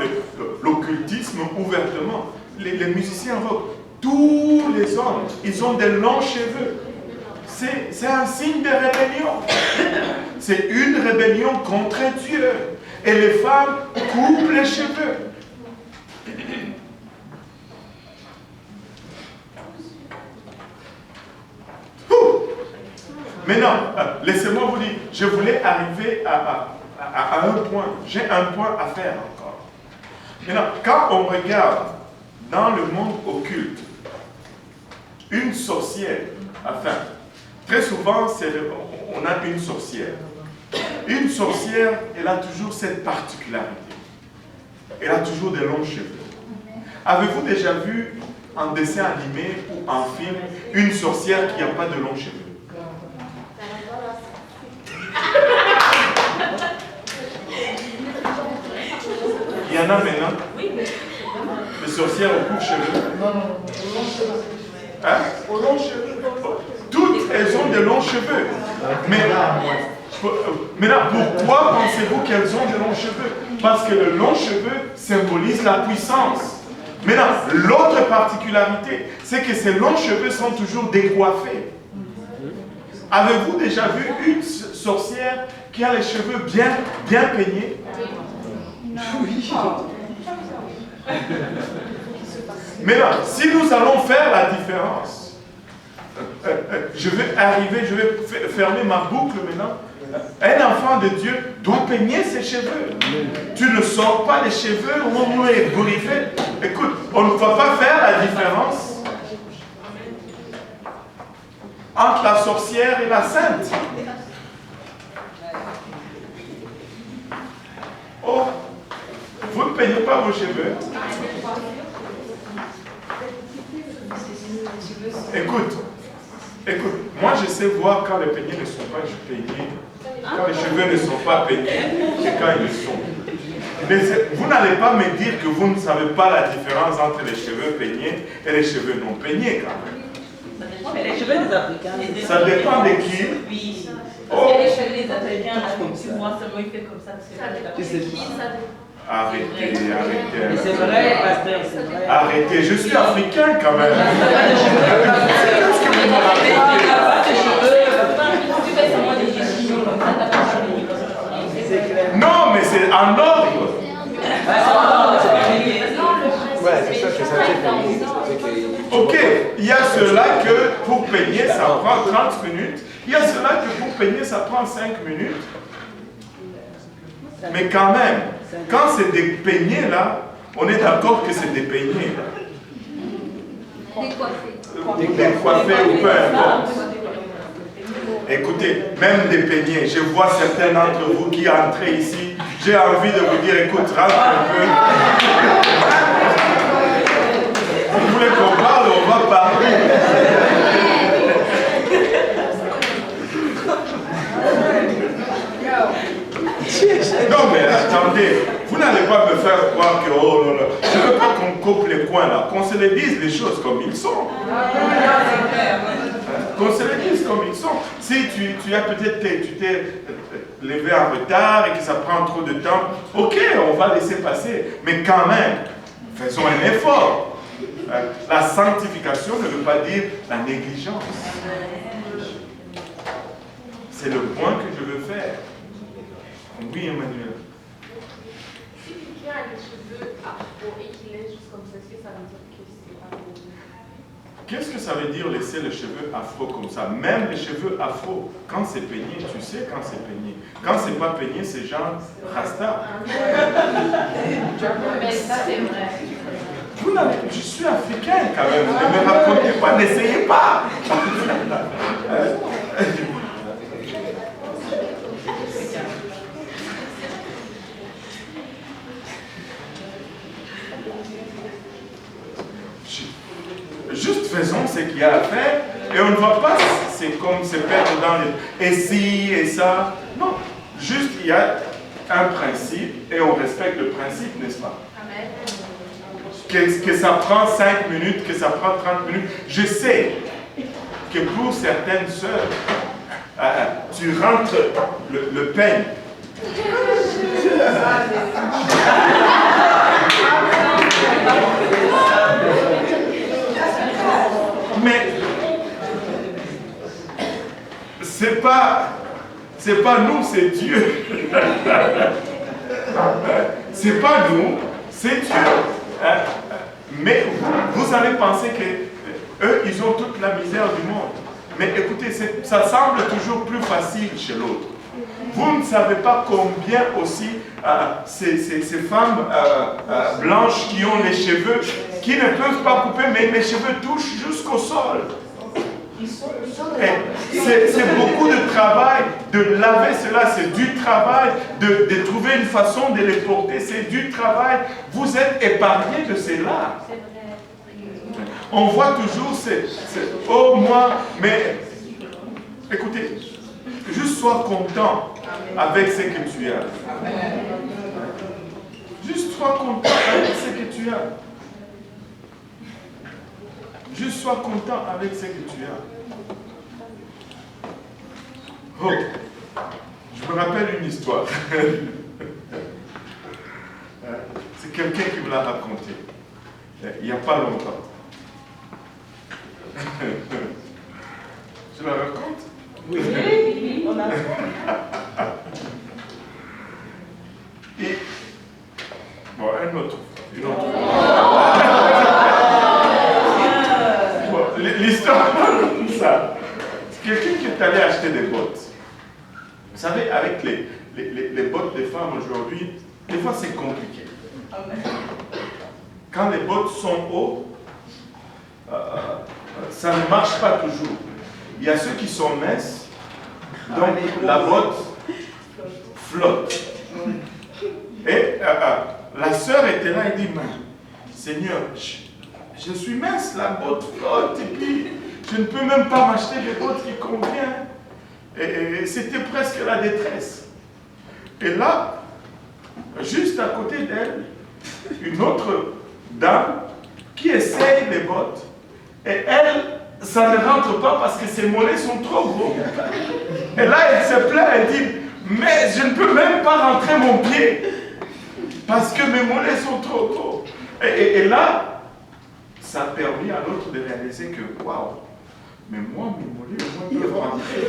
l'occultisme ouvertement, les musiciens rock, tous les hommes, ils ont des longs cheveux. C'est un signe de rébellion. C'est une rébellion contre Dieu. Et les femmes coupent les cheveux. Maintenant, laissez-moi vous dire, je voulais arriver à un point. J'ai un point à faire encore. Maintenant, quand on regarde dans le monde occulte, une sorcière, enfin, très souvent, on a une sorcière. Une sorcière, elle a toujours cette particularité. Elle a toujours des longs cheveux. Avez-vous déjà vu en dessin animé ou en film une sorcière qui n'a pas de longs cheveux? Il y en a maintenant. Les sorcières aux courts cheveux. Non. Hein? Aux longs cheveux. Toutes, elles ont de longs cheveux. Mais maintenant, pourquoi pensez-vous qu'elles ont de longs cheveux? Parce que le long cheveu symbolise la puissance. Maintenant, l'autre particularité, c'est que ces longs cheveux sont toujours décoiffés. Avez-vous déjà vu une sorcière qui a les cheveux bien peignés? Oui. Maintenant, si nous allons faire la différence, je vais fermer ma boucle maintenant. Un enfant de Dieu doit peigner ses cheveux. Tu ne sors pas les cheveux ou les bourriffés. Écoute, on ne va pas faire la différence entre la sorcière et la sainte. Oh, vous ne peignez pas vos cheveux. Écoute, moi je sais voir quand les peignés ne sont pas peignés, quand les cheveux ne sont pas peignés et quand ils le sont. Mais vous n'allez pas me dire que vous ne savez pas la différence entre les cheveux peignés et les cheveux non peignés quand même. Mais les cheveux des Africains. Ça dépend de qui. Oui. Oh. Les cheveux des Africains, moi seulement il fait comme ça. Arrêtez. Mais c'est vrai, pasteur, c'est vrai. Arrêtez, je suis africain quand même. Tu fais seulement des gestions comme ça, t'as pas de Non, mais c'est en ordre. Ouais, c'est ça, c'est ça. Ok, il y a cela que pour peigner ça prend 30 minutes. Il y a cela que pour peigner ça prend 5 minutes. Mais quand même, quand c'est des peignés là, on est d'accord que c'est des peignés. Décoiffés ou peu importe. Écoutez, même des peignés, je vois certains d'entre vous qui entrez ici, j'ai envie de vous dire, écoute, rentre un peu. Vous voulez qu'on parle, on va parler. qu'on se les dise les choses comme ils sont. Qu'on se les dise comme ils sont. Si tu as peut-être, tu t'es levé en retard et que ça prend trop de temps, ok, on va laisser passer. Mais quand même, faisons un effort. La sanctification ne veut pas dire la négligence. C'est le point que je veux faire. Oui, Emmanuel. Si quelqu'un a les cheveux afro et qu'il laisse juste comme ça, est-ce que ça veut dire que c'est pas beau? Qu'est-ce que ça veut dire laisser les cheveux afro comme ça? Même les cheveux afro, quand c'est peigné, tu sais quand c'est peigné. Quand c'est pas peigné, c'est genre rasta. Mais ça, c'est vrai. Je suis africain quand même, ne me racontez pas, n'essayez pas. Juste faisons ce qu'il y a à faire et on ne va pas c'est comme se perdre dans les et si et ça. Non, juste il y a un principe et on respecte le principe, n'est-ce pas? Amen. Que ça prend 5 minutes, que ça prend 30 minutes. Je sais que pour certaines sœurs, tu rentres le peigne. Mais c'est pas nous, c'est Dieu. C'est pas nous, c'est Dieu. Mais vous allez penser que eux, ils ont toute la misère du monde. Mais écoutez, ça semble toujours plus facile chez l'autre. Vous ne savez pas combien aussi ces femmes blanches qui ont les cheveux, qui ne peuvent pas couper, mais les cheveux touchent jusqu'au sol. C'est beaucoup de travail de laver cela, c'est du travail de trouver une façon de les porter, c'est du travail. Vous êtes épargnés de cela. On voit toujours oh moi, mais écoutez, juste sois content avec ce que tu as. Juste sois content avec ce que tu as. Juste sois content avec ce que tu as. Oh, je me rappelle une histoire. C'est quelqu'un qui me l'a raconté. Il n'y a pas longtemps. Je la raconte? Oui, on a. Et bon, une autre. Bon, l'histoire comme ça. C'est quelqu'un qui est allé acheter des bottes. Vous savez, avec les bottes des femmes aujourd'hui, des fois c'est compliqué. Quand les bottes sont hautes, ça ne marche pas toujours. Il y a ceux qui sont minces, donc la botte flotte. Et la sœur était là et dit, Seigneur, je suis mince, la botte flotte, et puis je ne peux même pas m'acheter des bottes qui conviennent. Et c'était presque la détresse. Et là, juste à côté d'elle, une autre dame qui essaye les bottes. Et elle, ça ne rentre pas parce que ses mollets sont trop gros. Et là, elle se plaint, elle dit, mais je ne peux même pas rentrer mon pied parce que mes mollets sont trop gros. Et là, ça a permis à l'autre de réaliser que, waouh, mais moi, mes mollets, ils peuvent rentrer.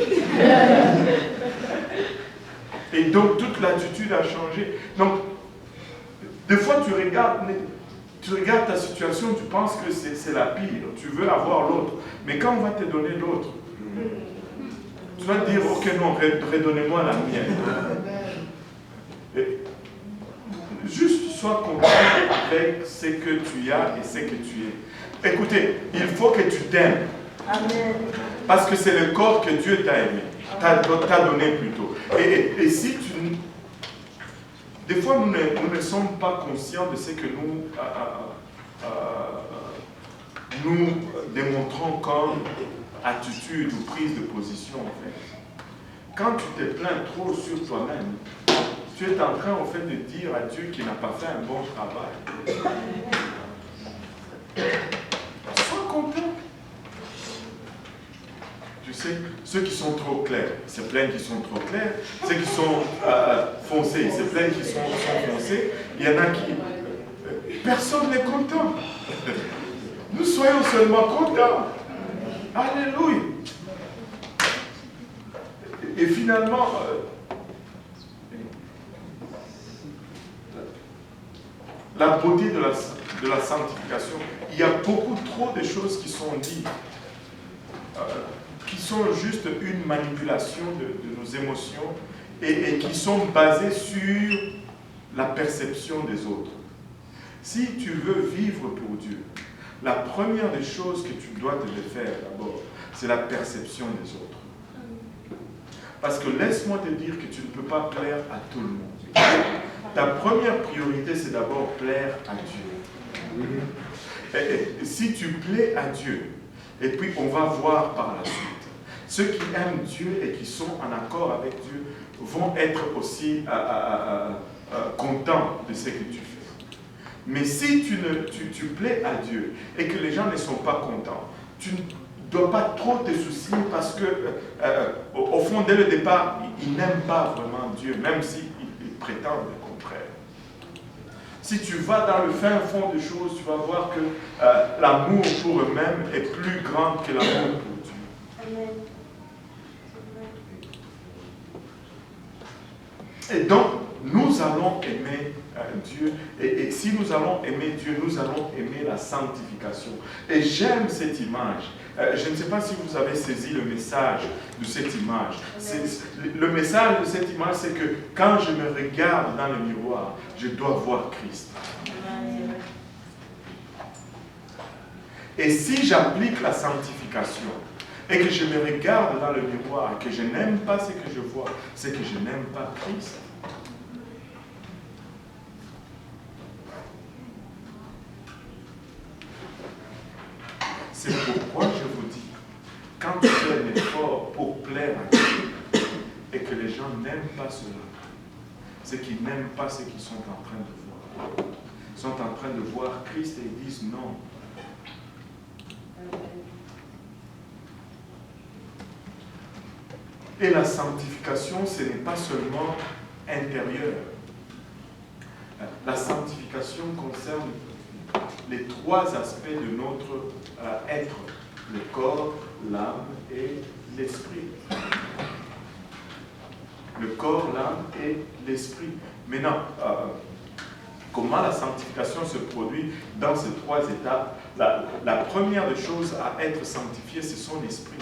Et donc, toute l'attitude a changé. Donc, des fois, tu regardes ta situation, tu penses que c'est la pire. Tu veux avoir l'autre. Mais quand on va te donner l'autre, tu vas te dire, ok, non, redonnez-moi la mienne. Et juste sois content avec ce que tu as et ce que tu es. Écoutez, il faut que tu t'aimes. Parce que c'est le corps que Dieu t'a aimé, t'a donné plutôt. Et si tu... Des fois, nous ne sommes pas conscients de ce que nous démontrons comme attitude ou prise de position, en fait. Quand tu te plains trop sur toi-même, tu es en train, en fait, de dire à Dieu qu'il n'a pas fait un bon travail. Sois content. Tu sais, ceux qui sont trop clairs, c'est plein qui sont trop clairs. Ceux qui sont foncés, c'est plein qui sont foncés. Il y en a qui... personne n'est content. Nous soyons seulement contents. Alléluia. Et finalement, la beauté de la sanctification, il y a beaucoup trop de choses qui sont dites, qui sont juste une manipulation de nos émotions et qui sont basées sur la perception des autres. Si tu veux vivre pour Dieu, la première des choses que tu dois te faire d'abord, c'est la perception des autres. Parce que laisse-moi te dire que tu ne peux pas plaire à tout le monde. Ta première priorité, c'est d'abord plaire à Dieu. Et si tu plais à Dieu, et puis on va voir par la suite, ceux qui aiment Dieu et qui sont en accord avec Dieu vont être aussi contents de ce que tu fais. Mais si tu plais à Dieu et que les gens ne sont pas contents, tu ne dois pas trop te soucier parce que, au fond, dès le départ, ils n'aiment pas vraiment Dieu, même s'ils prétendent le contraire. Si tu vas dans le fin fond des choses, tu vas voir que l'amour pour eux-mêmes est plus grand que l'amour pour Dieu. Amen. Et donc, nous allons aimer Dieu. Et si nous allons aimer Dieu, nous allons aimer la sanctification. Et j'aime cette image. Je ne sais pas si vous avez saisi le message de cette image. Le message de cette image, c'est que quand je me regarde dans le miroir, je dois voir Christ. Et si j'applique la sanctification, et que je me regarde dans le miroir, et que je n'aime pas ce que je vois, c'est que je n'aime pas Christ. C'est pourquoi je vous dis, quand tu fais un effort pour plaire à Dieu, et que les gens n'aiment pas cela, c'est qu'ils n'aiment pas ce qu'ils sont en train de voir. Ils sont en train de voir Christ et ils disent non. Et la sanctification, ce n'est pas seulement intérieur. La sanctification concerne les trois aspects de notre être, le corps, l'âme et l'esprit. Le corps, l'âme et l'esprit. Maintenant, comment la sanctification se produit dans ces trois étapes? La première des choses à être sanctifiée, c'est son esprit.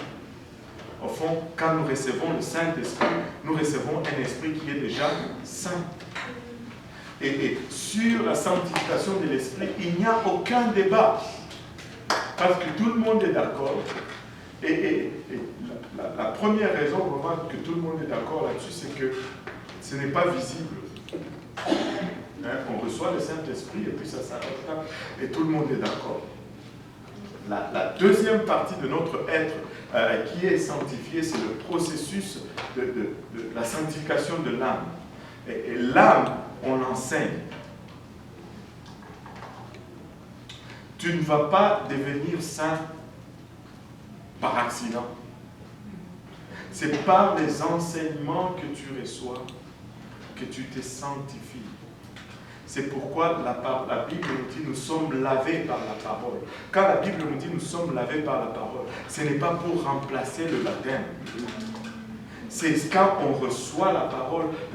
Au fond, quand nous recevons le Saint-Esprit, nous recevons un esprit qui est déjà saint. Et sur la sanctification de l'esprit, il n'y a aucun débat. Parce que tout le monde est d'accord. Et la première raison vraiment que tout le monde est d'accord là-dessus, c'est que ce n'est pas visible. On reçoit le Saint-Esprit et puis ça s'arrête là. Et tout le monde est d'accord. La deuxième partie de notre être qui est sanctifié, c'est le processus de la sanctification de l'âme. Et l'âme, on l'enseigne. Tu ne vas pas devenir saint par accident. C'est par les enseignements que tu reçois que tu te sanctifies. C'est pourquoi la Bible nous dit nous sommes lavés par la parole. Quand la Bible nous dit nous sommes lavés par la parole, ce n'est pas pour remplacer le baptême. C'est quand on reçoit la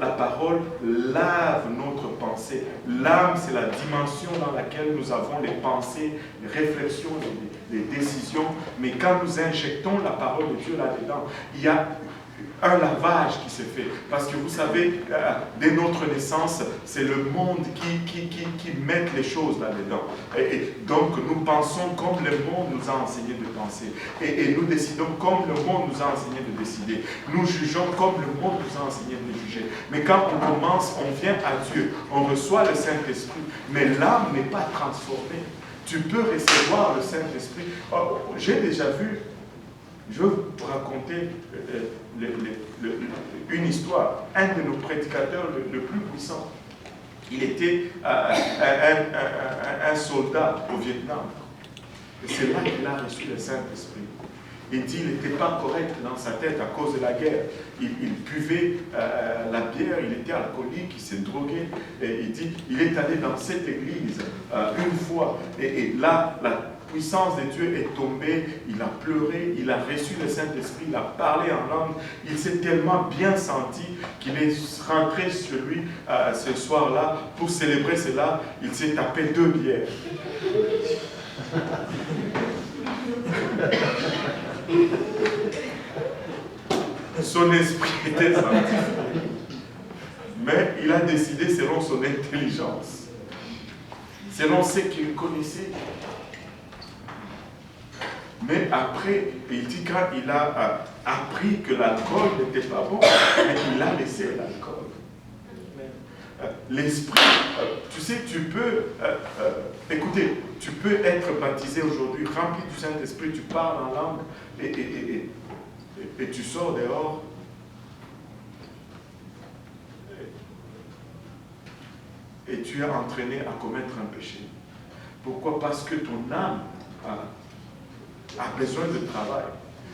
parole lave notre pensée. L'âme, c'est la dimension dans laquelle nous avons les pensées, les réflexions, les décisions. Mais quand nous injectons la parole de Dieu là-dedans, il y a un lavage qui se fait. Parce que vous savez, dès notre naissance, c'est le monde qui met les choses là-dedans. Et donc, nous pensons comme le monde nous a enseigné de penser. Et nous décidons comme le monde nous a enseigné de décider. Nous jugeons comme le monde nous a enseigné de juger. Mais quand on commence, on vient à Dieu, on reçoit le Saint-Esprit, mais l'âme n'est pas transformée. Tu peux recevoir le Saint-Esprit. Oh, j'ai déjà vu, je vais vous raconter une histoire. Un de nos prédicateurs le plus puissant, il était un soldat au Vietnam. Et c'est là qu'il a reçu le Saint-Esprit. Il dit qu'il n'était pas correct dans sa tête à cause de la guerre. Il buvait la bière, il était alcoolique, il s'est drogué. Et il dit, il est allé dans cette église une fois. Et là, la puissance de Dieu est tombée. Il a pleuré, il a reçu le Saint-Esprit, il a parlé en langue. Il s'est tellement bien senti qu'il est rentré chez lui ce soir-là. Pour célébrer cela, il s'est tapé 2 bières. Son esprit était sanctifié. Mais il a décidé selon son intelligence, selon ce qu'il connaissait. Mais après, il dit quand il a appris que l'alcool n'était pas bon, mais il a laissé l'alcool. L'esprit, tu sais, tu peux, écoutez, tu peux être baptisé aujourd'hui, rempli du Saint-Esprit, tu parles en langue et tu sors dehors. Et tu es entraîné à commettre un péché. Pourquoi? Parce que ton âme a besoin de travail.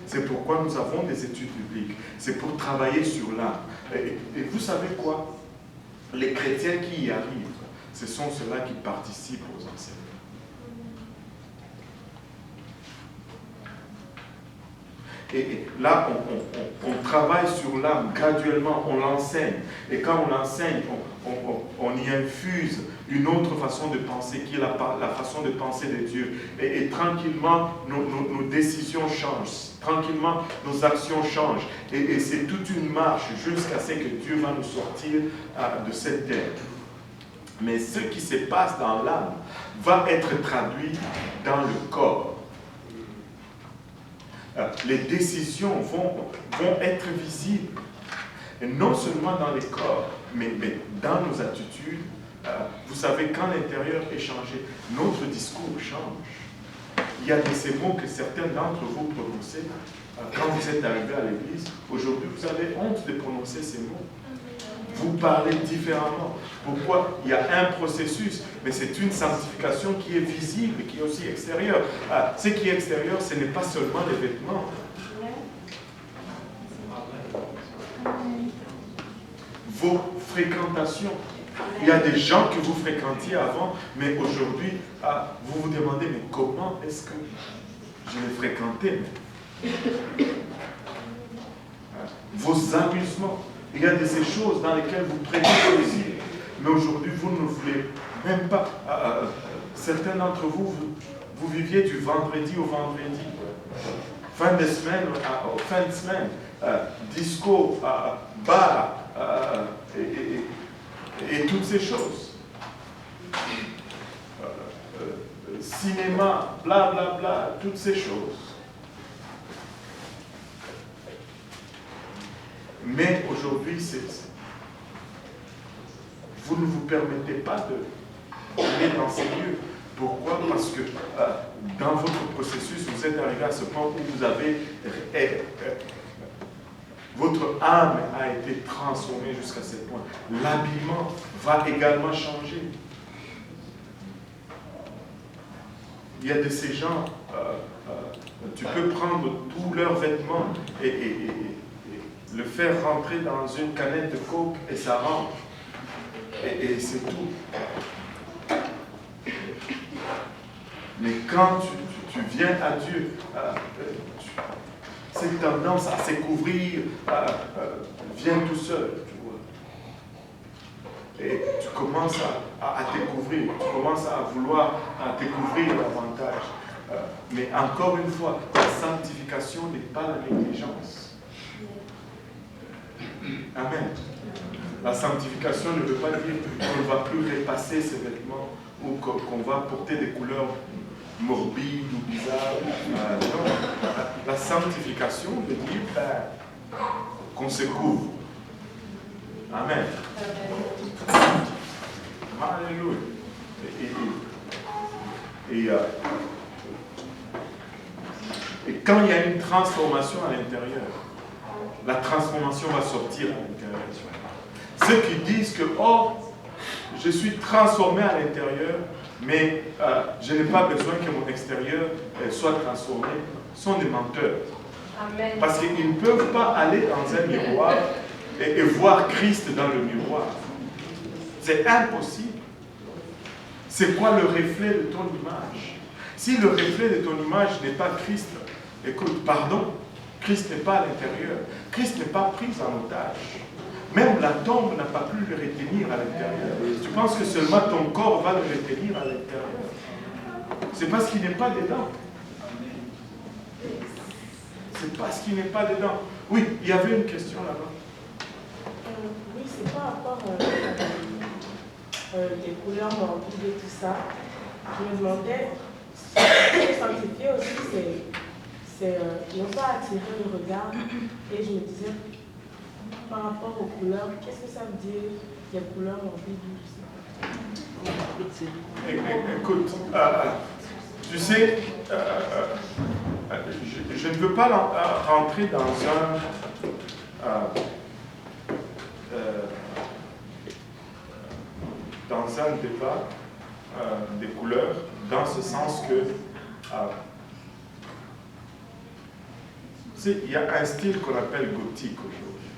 C'est pourquoi nous avons des études bibliques. C'est pour travailler sur l'âme. Et vous savez quoi? Les chrétiens qui y arrivent, ce sont ceux-là qui participent aux enseignements. Et là, on travaille sur l'âme graduellement, on l'enseigne. Et quand on l'enseigne, on y infuse une autre façon de penser, qui est la façon de penser de Dieu. Et tranquillement, nos décisions changent. Tranquillement, nos actions changent. Et c'est toute une marche jusqu'à ce que Dieu va nous sortir de cette terre. Mais ce qui se passe dans l'âme va être traduit dans le corps. Les décisions vont être visibles. Et non seulement dans les corps, mais dans nos attitudes. Vous savez, quand l'intérieur est changé, notre discours change. Il y a ces mots que certains d'entre vous prononcez quand vous êtes arrivés à l'église. Aujourd'hui, vous avez honte de prononcer ces mots. Vous parlez différemment. Pourquoi? Il y a un processus, mais c'est une sanctification qui est visible, qui est aussi extérieure. Ce qui est extérieur, ce n'est pas seulement les vêtements. Vos fréquentations. Il y a des gens que vous fréquentiez avant, mais aujourd'hui, vous vous demandez, mais comment est-ce que je les fréquentais? Vos amusements. Il y a de ces choses dans lesquelles vous prêtez plaisir, mais aujourd'hui, vous ne voulez même pas. Certains d'entre vous, vous viviez du vendredi au vendredi. Fin de semaine, fin de semaine, disco, bar, et toutes ces choses. Cinéma, bla bla bla, toutes ces choses. Mais aujourd'hui, vous ne vous permettez pas d'aller dans ces lieux. Pourquoi? Parce que dans votre processus, vous êtes arrivé à ce point où vous avez... votre âme a été transformée jusqu'à ce point. L'habillement va également changer. Il y a de ces gens, tu peux prendre tous leurs vêtements et le faire rentrer dans une canette de coke et ça rentre. Et c'est tout. Mais quand tu viens à Dieu, cette tendance à se couvrir vient tout seul. Et tu commences à te couvrir, tu commences à vouloir te couvrir davantage. Mais encore une fois, la sanctification n'est pas la négligence. Amen. La sanctification ne veut pas dire qu'on ne va plus repasser ses vêtements ou qu'on va porter des couleurs morbides ou bizarres. Non. La sanctification veut dire qu'on se couvre. Amen. Alléluia. Et quand il y a une transformation à l'intérieur, la transformation va sortir à l'intérieur. Ceux qui disent que, oh, je suis transformé à l'intérieur, mais je n'ai pas besoin que mon extérieur soit transformé, sont des menteurs. Amen. Parce qu'ils ne peuvent pas aller dans un miroir et voir Christ dans le miroir. C'est impossible. C'est quoi le reflet de ton image? Si le reflet de ton image n'est pas Christ, écoute, pardon, Christ n'est pas à l'intérieur. Christ n'est pas pris en otage. Même la tombe n'a pas pu le retenir à l'intérieur. Tu penses que seulement ton corps va le retenir à l'intérieur? C'est parce qu'il n'est pas dedans. C'est parce qu'il n'est pas dedans. Oui, il y avait une question là-bas. Oui, c'est par rapport des couleurs morbides et tout ça. Je me demandais, les sanctifier aussi, c'est non pas attirer le regard. Et je me disais, par rapport aux couleurs, qu'est-ce que ça veut dire, les couleurs morbides ou tout ça? Écoute, tu sais, je ne veux pas rentrer dans un débat des couleurs, dans ce sens que tu sais, il y a un style qu'on appelle gothique aujourd'hui.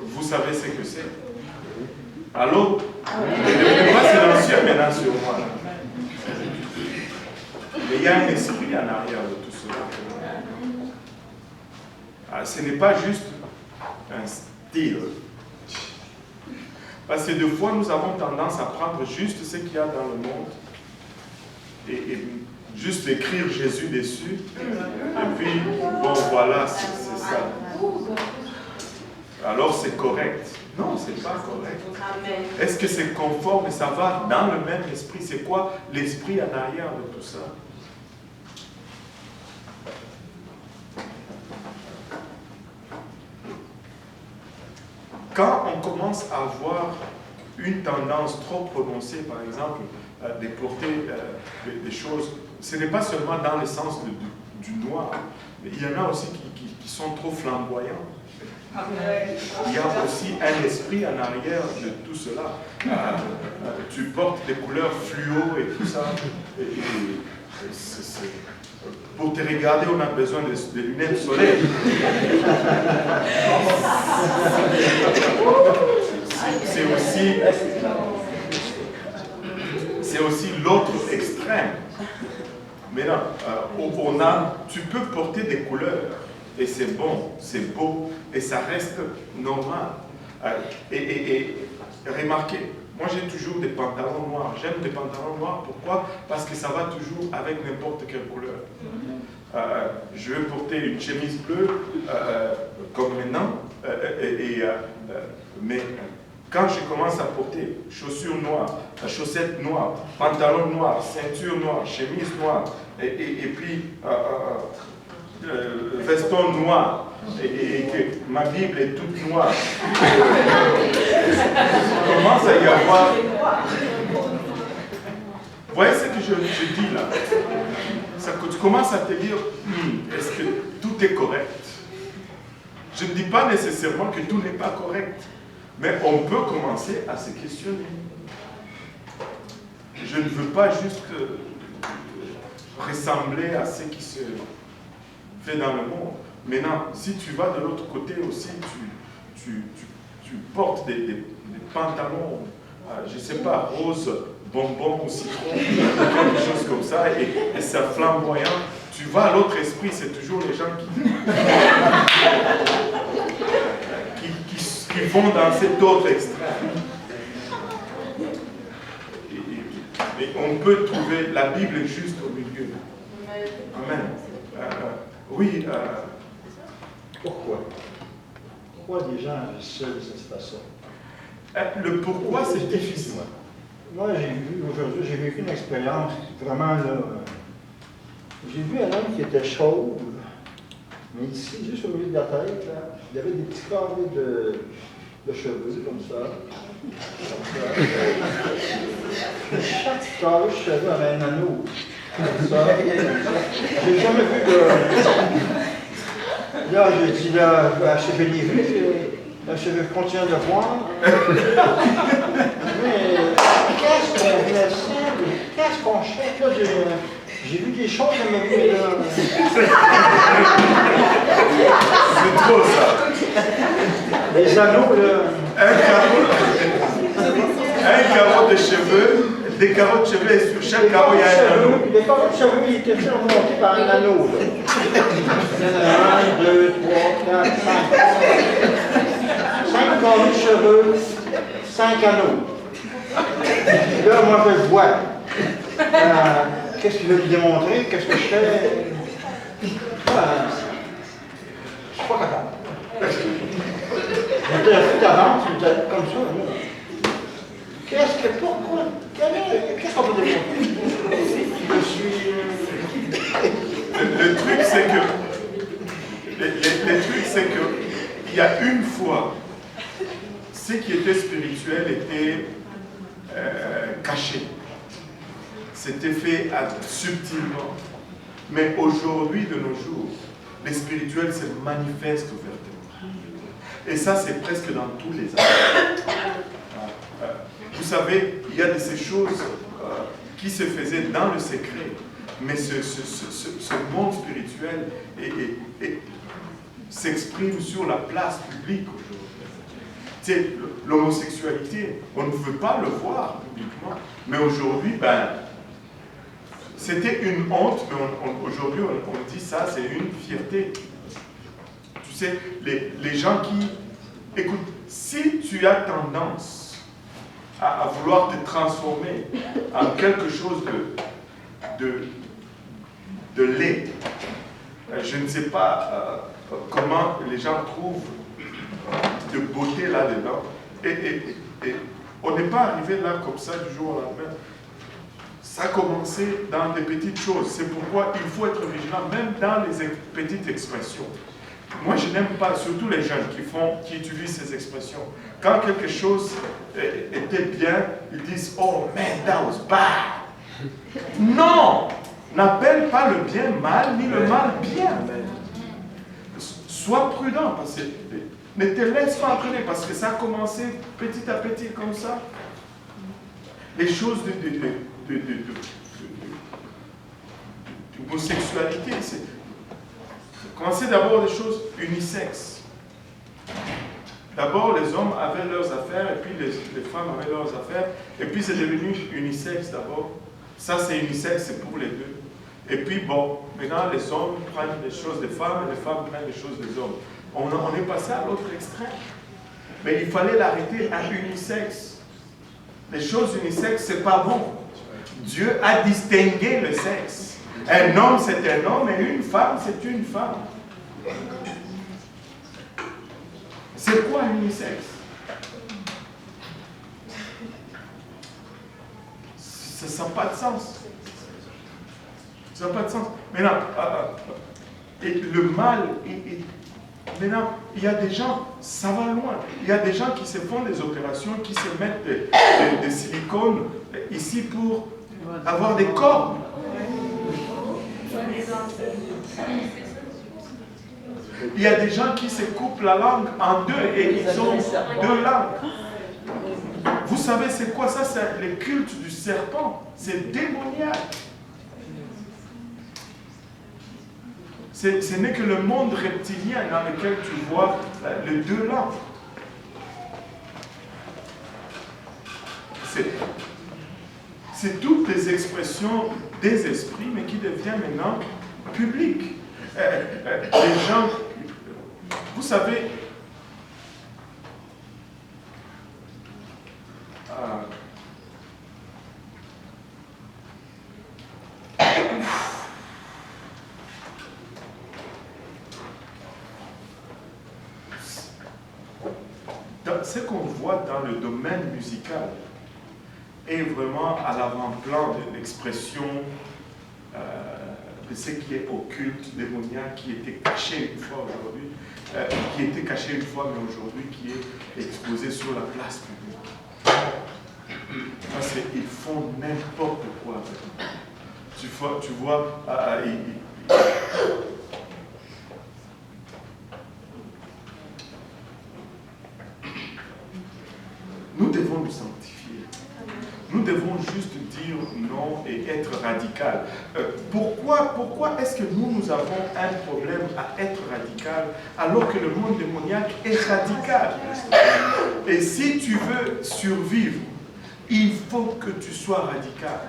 Vous savez ce que c'est? Allô? Ne devenez pas silencieux maintenant sur moi. Mais il y a un esprit en arrière de tout cela. Ce n'est pas juste un style. Parce que des fois, nous avons tendance à prendre juste ce qu'il y a dans le monde et juste écrire Jésus dessus. Et puis, bon, voilà, c'est ça. Alors c'est correct. Non, c'est pas correct. Est-ce que c'est conforme et ça va dans le même esprit? C'est quoi l'esprit en arrière de tout ça? Quand on commence à avoir une tendance trop prononcée, par exemple, de porter des choses, ce n'est pas seulement dans le sens du noir, mais il y en a aussi qui sont trop flamboyants. Il y a aussi un esprit en arrière de tout cela. Tu portes des couleurs fluo et tout ça. Pour te regarder, on a besoin de lunettes solaires. C'est aussi l'autre extrême. Maintenant, tu peux porter des couleurs. Et c'est bon, c'est beau, et ça reste normal. Et remarquez, moi j'ai toujours des pantalons noirs. J'aime des pantalons noirs, pourquoi? Parce que ça va toujours avec n'importe quelle couleur. Je vais porter une chemise bleue, comme maintenant, mais quand je commence à porter chaussures noires, chaussettes noires, pantalons noirs, ceinture noire, chemise noire, et puis veston noir, et que ma Bible est toute noire. Il commence à y avoir... Vous voyez ce que je dis là? Tu commences à te dire, est-ce que tout est correct? Je ne dis pas nécessairement que tout n'est pas correct, mais on peut commencer à se questionner. Je ne veux pas juste ressembler à ce qui se fait dans le monde. Maintenant, si tu vas de l'autre côté aussi, tu portes des pantalons, je ne sais pas, rose, bonbon ou citron, quelque chose comme ça, et c'est flamboyant. Tu vas à l'autre esprit, c'est toujours les gens qui vont dans cet autre extrême. Mais on peut trouver, la Bible est juste au milieu. Amen. Oui. Pourquoi? Pourquoi des gens agissent seuls de cette façon? Le pourquoi, c'est difficile. Moi, aujourd'hui, j'ai vécu une expérience vraiment là. J'ai vu un homme qui était chauve, mais ici, juste au milieu de la tête, là, il y avait des petits carrés de cheveux, comme ça. Chaque petit carré de cheveux avait un anneau. Comme ça. J'ai jamais vu de. Là, j'ai dit, là, chez Bénéville, Là, je continue de voir. Mais qu'est-ce qu'on fait? Qu'est-ce qu'on cherche? Là, j'ai vu des choses dans ma vie, là. C'est trop ça. Des anneaux, là. Un carreau de cheveux, des carreaux de cheveux, et sur chaque carreau, il y a un anneau. Les carreaux de cheveux, ils étaient surmontés par un anneau, là. Il y en a 1, 2, 3, 4, 5. 5 carreaux de cheveux, 5 anneaux. Là, moi, je le vois. Qu'est-ce qu'il veut me démontrer? Qu'est-ce que je fais? Je suis pas capable. J'étais un peu d'avance, comme ça. Pourquoi? Qu'est-ce qu'on peut démontrer? Je suis... Le truc, c'est que... Le truc, c'est que il y a une fois, ce qui était spirituel était caché. C'était fait subtilement. Mais aujourd'hui, de nos jours, les spirituels se manifestent ouvertement. Et ça, c'est presque dans tous les âges. Vous savez, il y a de ces choses qui se faisaient dans le secret. Mais ce monde spirituel s'exprime sur la place publique aujourd'hui. Tu sais, l'homosexualité, on ne veut pas le voir publiquement. Mais aujourd'hui, c'était une honte, mais aujourd'hui, on dit ça, c'est une fierté. Tu sais, les gens qui... Écoute, si tu as tendance à vouloir te transformer en quelque chose de laid, je ne sais pas comment les gens trouvent de beauté là-dedans. Et on n'est pas arrivé là comme ça du jour au lendemain. Ça a commencé dans des petites choses. C'est pourquoi il faut être vigilant, même dans les petites expressions. Moi, je n'aime pas, surtout les jeunes qui utilisent ces expressions. Quand quelque chose était bien, ils disent « Oh, man, that was bad ». Non! N'appelle pas le bien mal, ni le mal bien. Sois prudent, parce que ne te laisse pas entraîner, parce que ça a commencé petit à petit comme ça. Les choses d'homosexualité, c'est commencer d'abord des choses unisexes. D'abord, les hommes avaient leurs affaires, et puis les femmes avaient leurs affaires, et puis c'est devenu unisexe d'abord. Ça, c'est unisexe, c'est pour les deux. Et puis, bon, maintenant, les hommes prennent les choses des femmes, et les femmes prennent les choses des hommes. On est passé à l'autre extrême. Mais il fallait l'arrêter à unisexe. Les choses unisexes, c'est pas bon. Dieu a distingué le sexe. Un homme, c'est un homme, et une femme, c'est une femme. C'est quoi unisexe? Ça n'a pas de sens. Ça n'a pas de sens. Maintenant, et le mal, maintenant, il y a des gens, ça va loin. Il y a des gens qui se font des opérations, qui se mettent des silicones ici pour avoir des corps. Il y a des gens qui se coupent la langue en deux et ils ont deux langues. Vous savez c'est quoi ça? C'est le culte du serpent. C'est démoniaque. Ce n'est que le monde reptilien dans lequel tu vois les deux langues. C'est toutes les expressions des esprits, mais qui deviennent maintenant publiques. Les gens, vous savez, ce qu'on voit dans le domaine musical est vraiment à l'avant-plan de l'expression de ce qui est occulte, démoniaque, qui était caché une fois aujourd'hui, qui était caché une fois, mais aujourd'hui qui est exposé sur la place publique. Parce qu'ils font n'importe quoi avec. Tu vois radical. Pourquoi est-ce que nous avons un problème à être radical alors que le monde démoniaque est radical? Et si tu veux survivre, il faut que tu sois radical.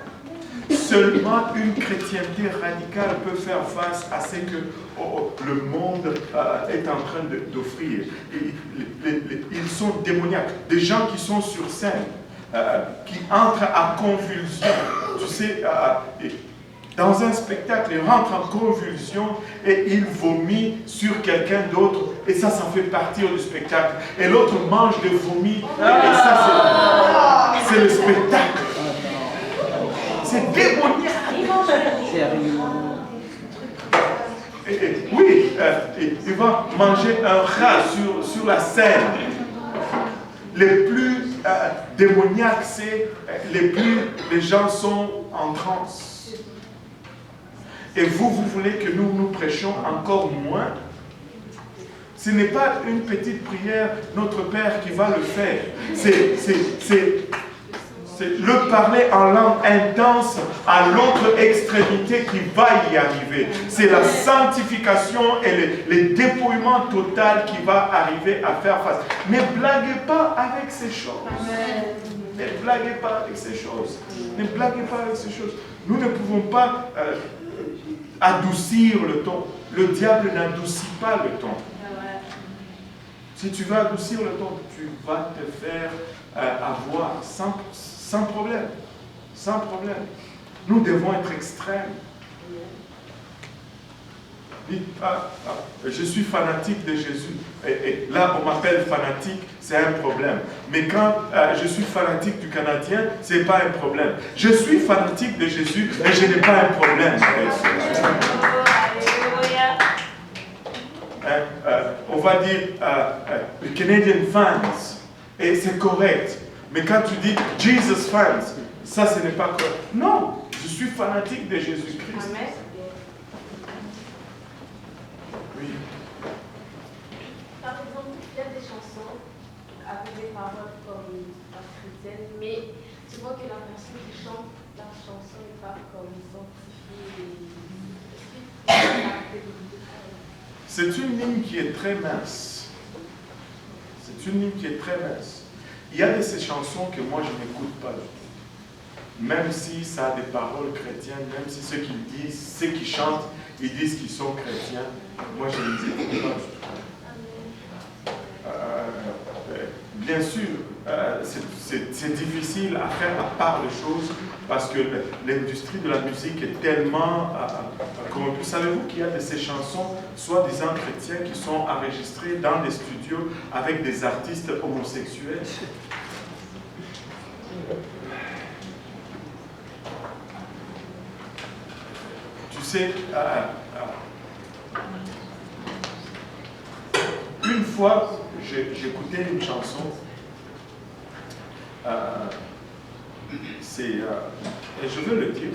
Seulement une chrétienté radicale peut faire face à ce que le monde est en train d'offrir. Ils sont démoniaques. Des gens qui sont sur scène, qui entrent en convulsion. Tu sais, dans un spectacle, ils rentrent en convulsion et ils vomissent sur quelqu'un d'autre. Et ça fait partir du spectacle. Et l'autre mange des vomis. Et ça, c'est le spectacle. C'est démoniaque. Oui, il va manger un rat sur la scène. Les plus démoniaques, c'est les gens sont en transe. Et vous voulez que nous prêchions encore moins? Ce n'est pas une petite prière, notre Père, qui va le faire. C'est le parler en langue intense à l'autre extrémité qui va y arriver. C'est la sanctification et le dépouillement total qui va arriver à faire face. Ne blaguez pas avec ces choses. Ne blaguez pas avec ces choses. Ne blaguez pas avec ces choses. Nous ne pouvons pas adoucir le ton. Le diable n'adoucit pas le ton. Si tu veux adoucir le ton, tu vas te faire avoir sans problème. Sans problème. Nous devons être extrêmes. Je suis fanatique de Jésus. Et là, on m'appelle fanatique, c'est un problème. Mais quand je suis fanatique du Canadien, ce n'est pas un problème. Je suis fanatique de Jésus, mais je n'ai pas un problème. On va dire les Canadian fans, et c'est correct. Mais quand tu dis Jesus fans, ça ce n'est pas correct. Non, je suis fanatique de Jésus-Christ. Oui. Par exemple, il y a des chansons avec des paroles comme la chrétienne, mais tu vois que la personne qui chante la chanson n'est pas comme sanctifiée. C'est une ligne qui est très mince. C'est une ligne qui est très mince. Il y a de ces chansons que moi je n'écoute pas du tout. Même si ça a des paroles chrétiennes, même si ceux qui chantent, ils disent qu'ils sont chrétiens, moi je ne les écoute pas du tout. Bien sûr, c'est difficile à faire la part des choses parce que l'industrie de la musique est tellement corrompue. Savez-vous qu'il y a de ces chansons, soi-disant chrétiens, qui sont enregistrées dans des studios avec des artistes homosexuels? Tu sais, une fois, j'écoutais une chanson, et je veux le dire,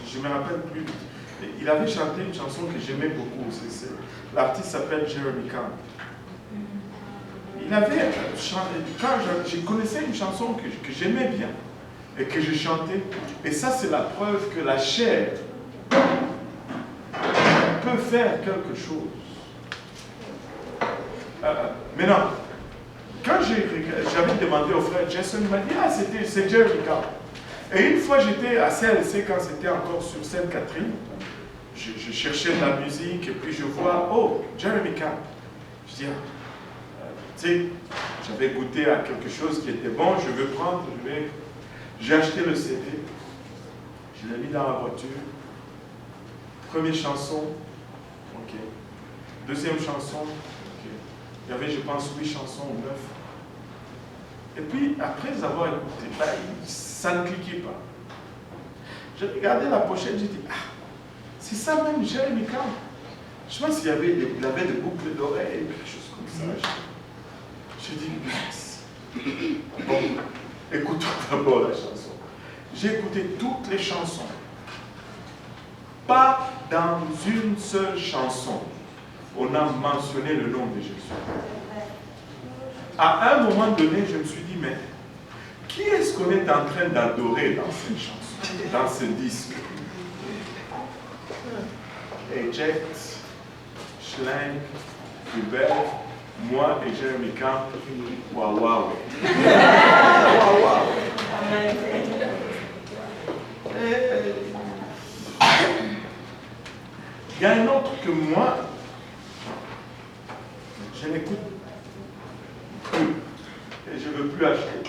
je ne me rappelle plus. Il avait chanté une chanson que j'aimais beaucoup. L'artiste s'appelle Jeremy Camp. Il avait chanté, quand je connaissais une chanson que j'aimais bien et que je chantais, et ça c'est la preuve que la chair peut faire quelque chose. Maintenant, quand j'avais demandé au frère Jason, il m'a dit, c'est Jeremy Camp. Et une fois j'étais à CLC quand c'était encore sur Sainte-Catherine, je cherchais de la musique et puis je vois, oh, Jeremy Camp. Je dis, tu sais, j'avais goûté à quelque chose qui était bon, je veux prendre, j'ai acheté le CD, je l'ai mis dans la voiture. Première chanson, ok. Deuxième chanson, ok. Il y avait, je pense, 8 chansons ou 9. Et puis, après avoir écouté, ça ne cliquait pas. J'ai regardé la pochette, j'ai dit, c'est ça même, Jeremy Camp. Je pense qu'il avait des boucles d'oreilles, quelque chose comme ça. J'ai dit, bon, écoutons d'abord la chanson. J'ai écouté toutes les chansons. Pas dans une seule chanson, on a mentionné le nom de Jésus. À un moment donné, je me suis dit, mais Qui est-ce qu'on est en train d'adorer dans cette chanson, dans ce disque? Eject, Schlenk, Hubert, moi et Jérémy Camp, waouh. Il y a un autre que moi, je n'écoute plus et je ne veux plus acheter.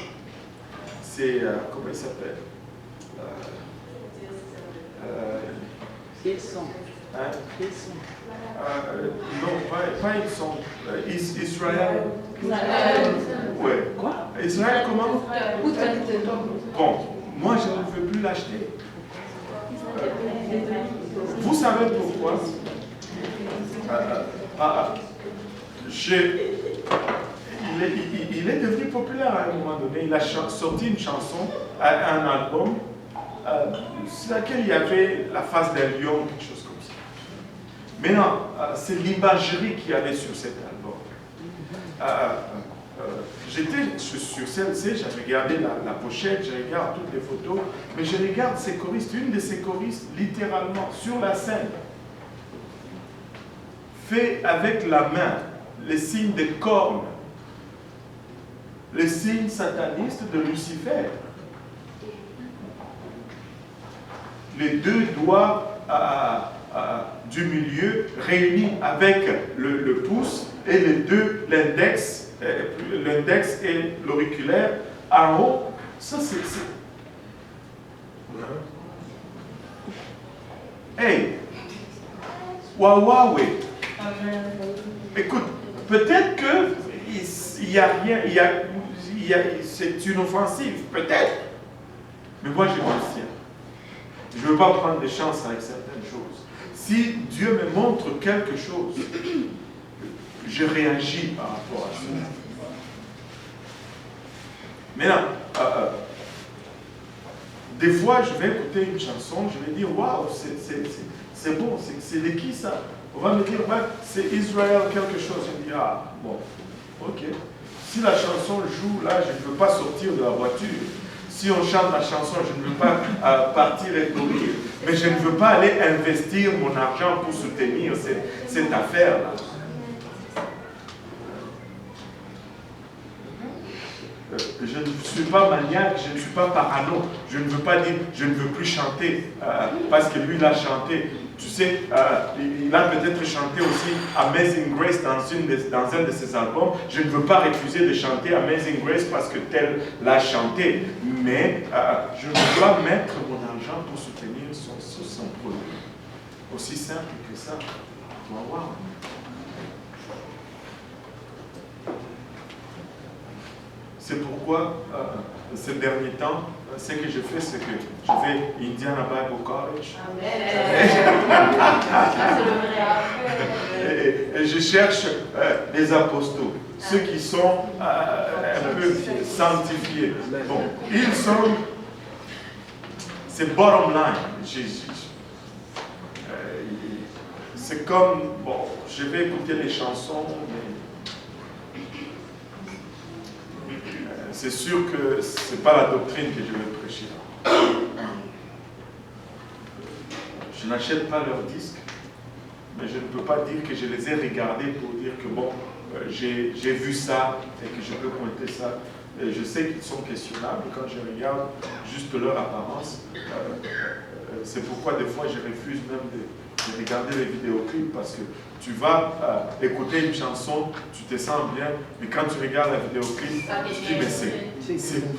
C'est, comment il s'appelle? Ils sont. Hein? Ils sont. Non, pas ils sont. Israël. Ouais. Quoi? Israël, comment? Bon, moi je ne veux plus l'acheter. Vous savez pourquoi? Il est devenu populaire à un moment donné. Il a sorti une chanson, un album, sur laquelle il y avait la face d'un lion, quelque chose comme ça. Maintenant, c'est l'imagerie qu'il y avait sur cet album. J'étais sur CLC, j'ai regardé la pochette, je regarde toutes les photos, mais je regarde ces choristes, une de ces choristes, littéralement, sur la scène, fait avec la main les signes des cornes, les signes satanistes de Lucifer. Les deux doigts du milieu réunis avec le pouce et les deux, l'index et l'auriculaire en haut. Ça, c'est... Hey! Huawei! Écoute, peut-être que il n'y a rien, c'est une offensive, peut-être. Mais moi, je conscient. Je ne veux pas prendre des chances avec certaines choses. Si Dieu me montre quelque chose, je réagis par rapport à ça. Maintenant, des fois, je vais écouter une chanson, je vais dire, waouh, c'est bon, c'est de qui ça? On va me dire, ouais, c'est Israël quelque chose. Je me dis, ah, bon, ok. Si la chanson joue, là, je ne veux pas sortir de la voiture. Si on chante la chanson, je ne veux pas partir et courir. Mais je ne veux pas aller investir mon argent pour soutenir cette affaire-là. Je ne suis pas maniaque, je ne suis pas parano. Je ne veux pas dire, je ne veux plus chanter parce que lui, il a chanté. Tu sais, il a peut-être chanté aussi Amazing Grace dans un de ses albums. Je ne veux pas refuser de chanter Amazing Grace parce que tel l'a chanté. Mais je dois mettre mon argent pour soutenir son produit. Aussi simple que ça. Tu vas voir. C'est pourquoi, ces derniers temps, ce que je fais, c'est que je vais Indiana Bible College. Et je cherche les apostles, ceux qui sont un peu sanctifiés. Bon, ils sont... C'est bottom line. C'est comme... Bon, je vais écouter les chansons, mais... c'est sûr que ce n'est pas la doctrine que je vais prêcher. Je n'achète pas leurs disques, mais je ne peux pas dire que je les ai regardés pour dire que bon, j'ai vu ça et que je peux pointer ça. Et je sais qu'ils sont questionnables quand je regarde juste leur apparence. C'est pourquoi des fois je refuse même de regarder les vidéoclips parce que tu vas écouter une chanson, tu te sens bien, mais quand tu regardes la vidéoclip, tu te dis mais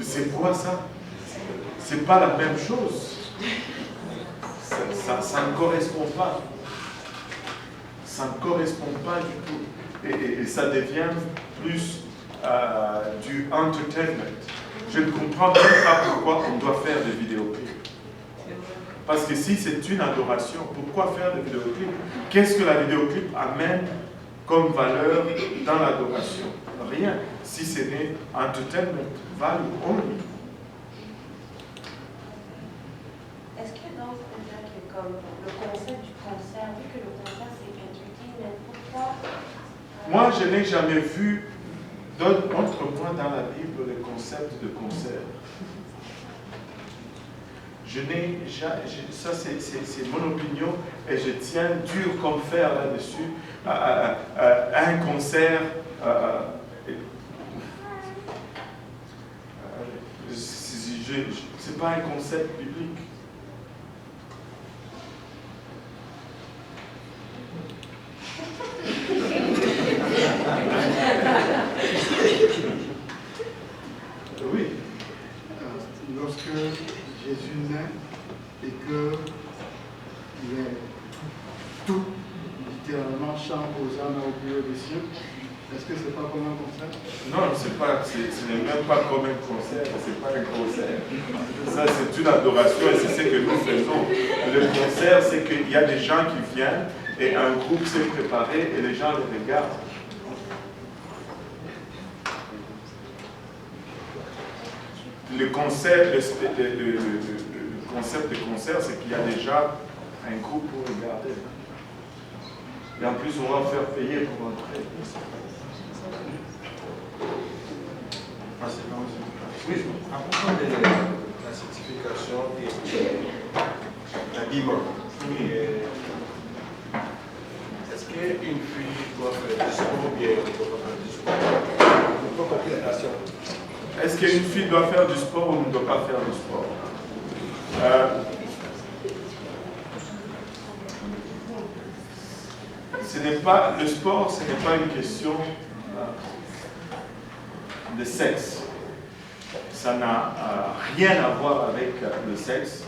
c'est quoi ça? C'est pas la même chose. Ça ne correspond pas. Ça ne correspond pas du tout. Et ça devient plus du entertainment. Je ne comprends même pas pourquoi on doit faire des vidéoclips. Parce que si c'est une adoration, pourquoi faire des vidéoclips? Qu'est-ce que la vidéoclip amène comme valeur dans l'adoration? Rien, si ce n'est entertainment, value only. Est-ce que dans ce cas que comme le concept du concert, vu que le concert c'est entertainment, pourquoi Moi, je n'ai jamais vu Montre-moi dans la Bible le concept de concert. Ça c'est mon opinion et je tiens dur comme fer là-dessus. Un concert, c'est pas un concept biblique. Oui. Lorsque Jésus naît et que tout, littéralement, chante aux âmes au milieu des cieux, est-ce que c'est pas comme un concert? Non, ce n'est même pas comme un concert, c'est pas un concert. Ça, c'est une adoration et c'est ce que nous faisons. Le concert, c'est qu'il y a des gens qui viennent et un groupe s'est préparé et les gens les regardent. Le concept de concert, c'est qu'il y a déjà un groupe pour regarder. Et en plus, on va faire payer pour entrer. Oui, à propos de la certification et l'habillement, est-ce qu'une fille doit faire du sport ou bien ne doit pas faire du sport? Je n'ai pas compris la question. Est-ce qu'une fille doit faire du sport ou ne doit pas faire du sport? Le sport, ce n'est pas une question de sexe. Ça n'a rien à voir avec le sexe.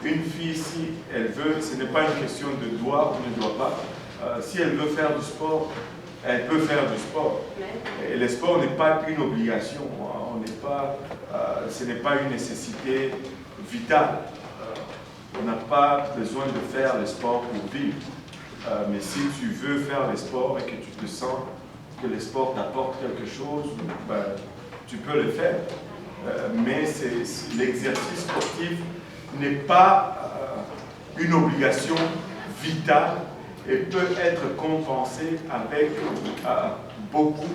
Une fille, si elle veut, ce n'est pas une question de doit ou ne doit pas. Si elle veut faire du sport, elle peut faire du sport. Et le sport n'est pas une obligation. Ce n'est pas une nécessité vitale. On n'a pas besoin de faire le sport pour vivre. Mais si tu veux faire le sport et que tu te sens que le sport t'apporte quelque chose, tu peux le faire. Mais l'exercice sportif n'est pas une obligation vitale et peut être compensé avec beaucoup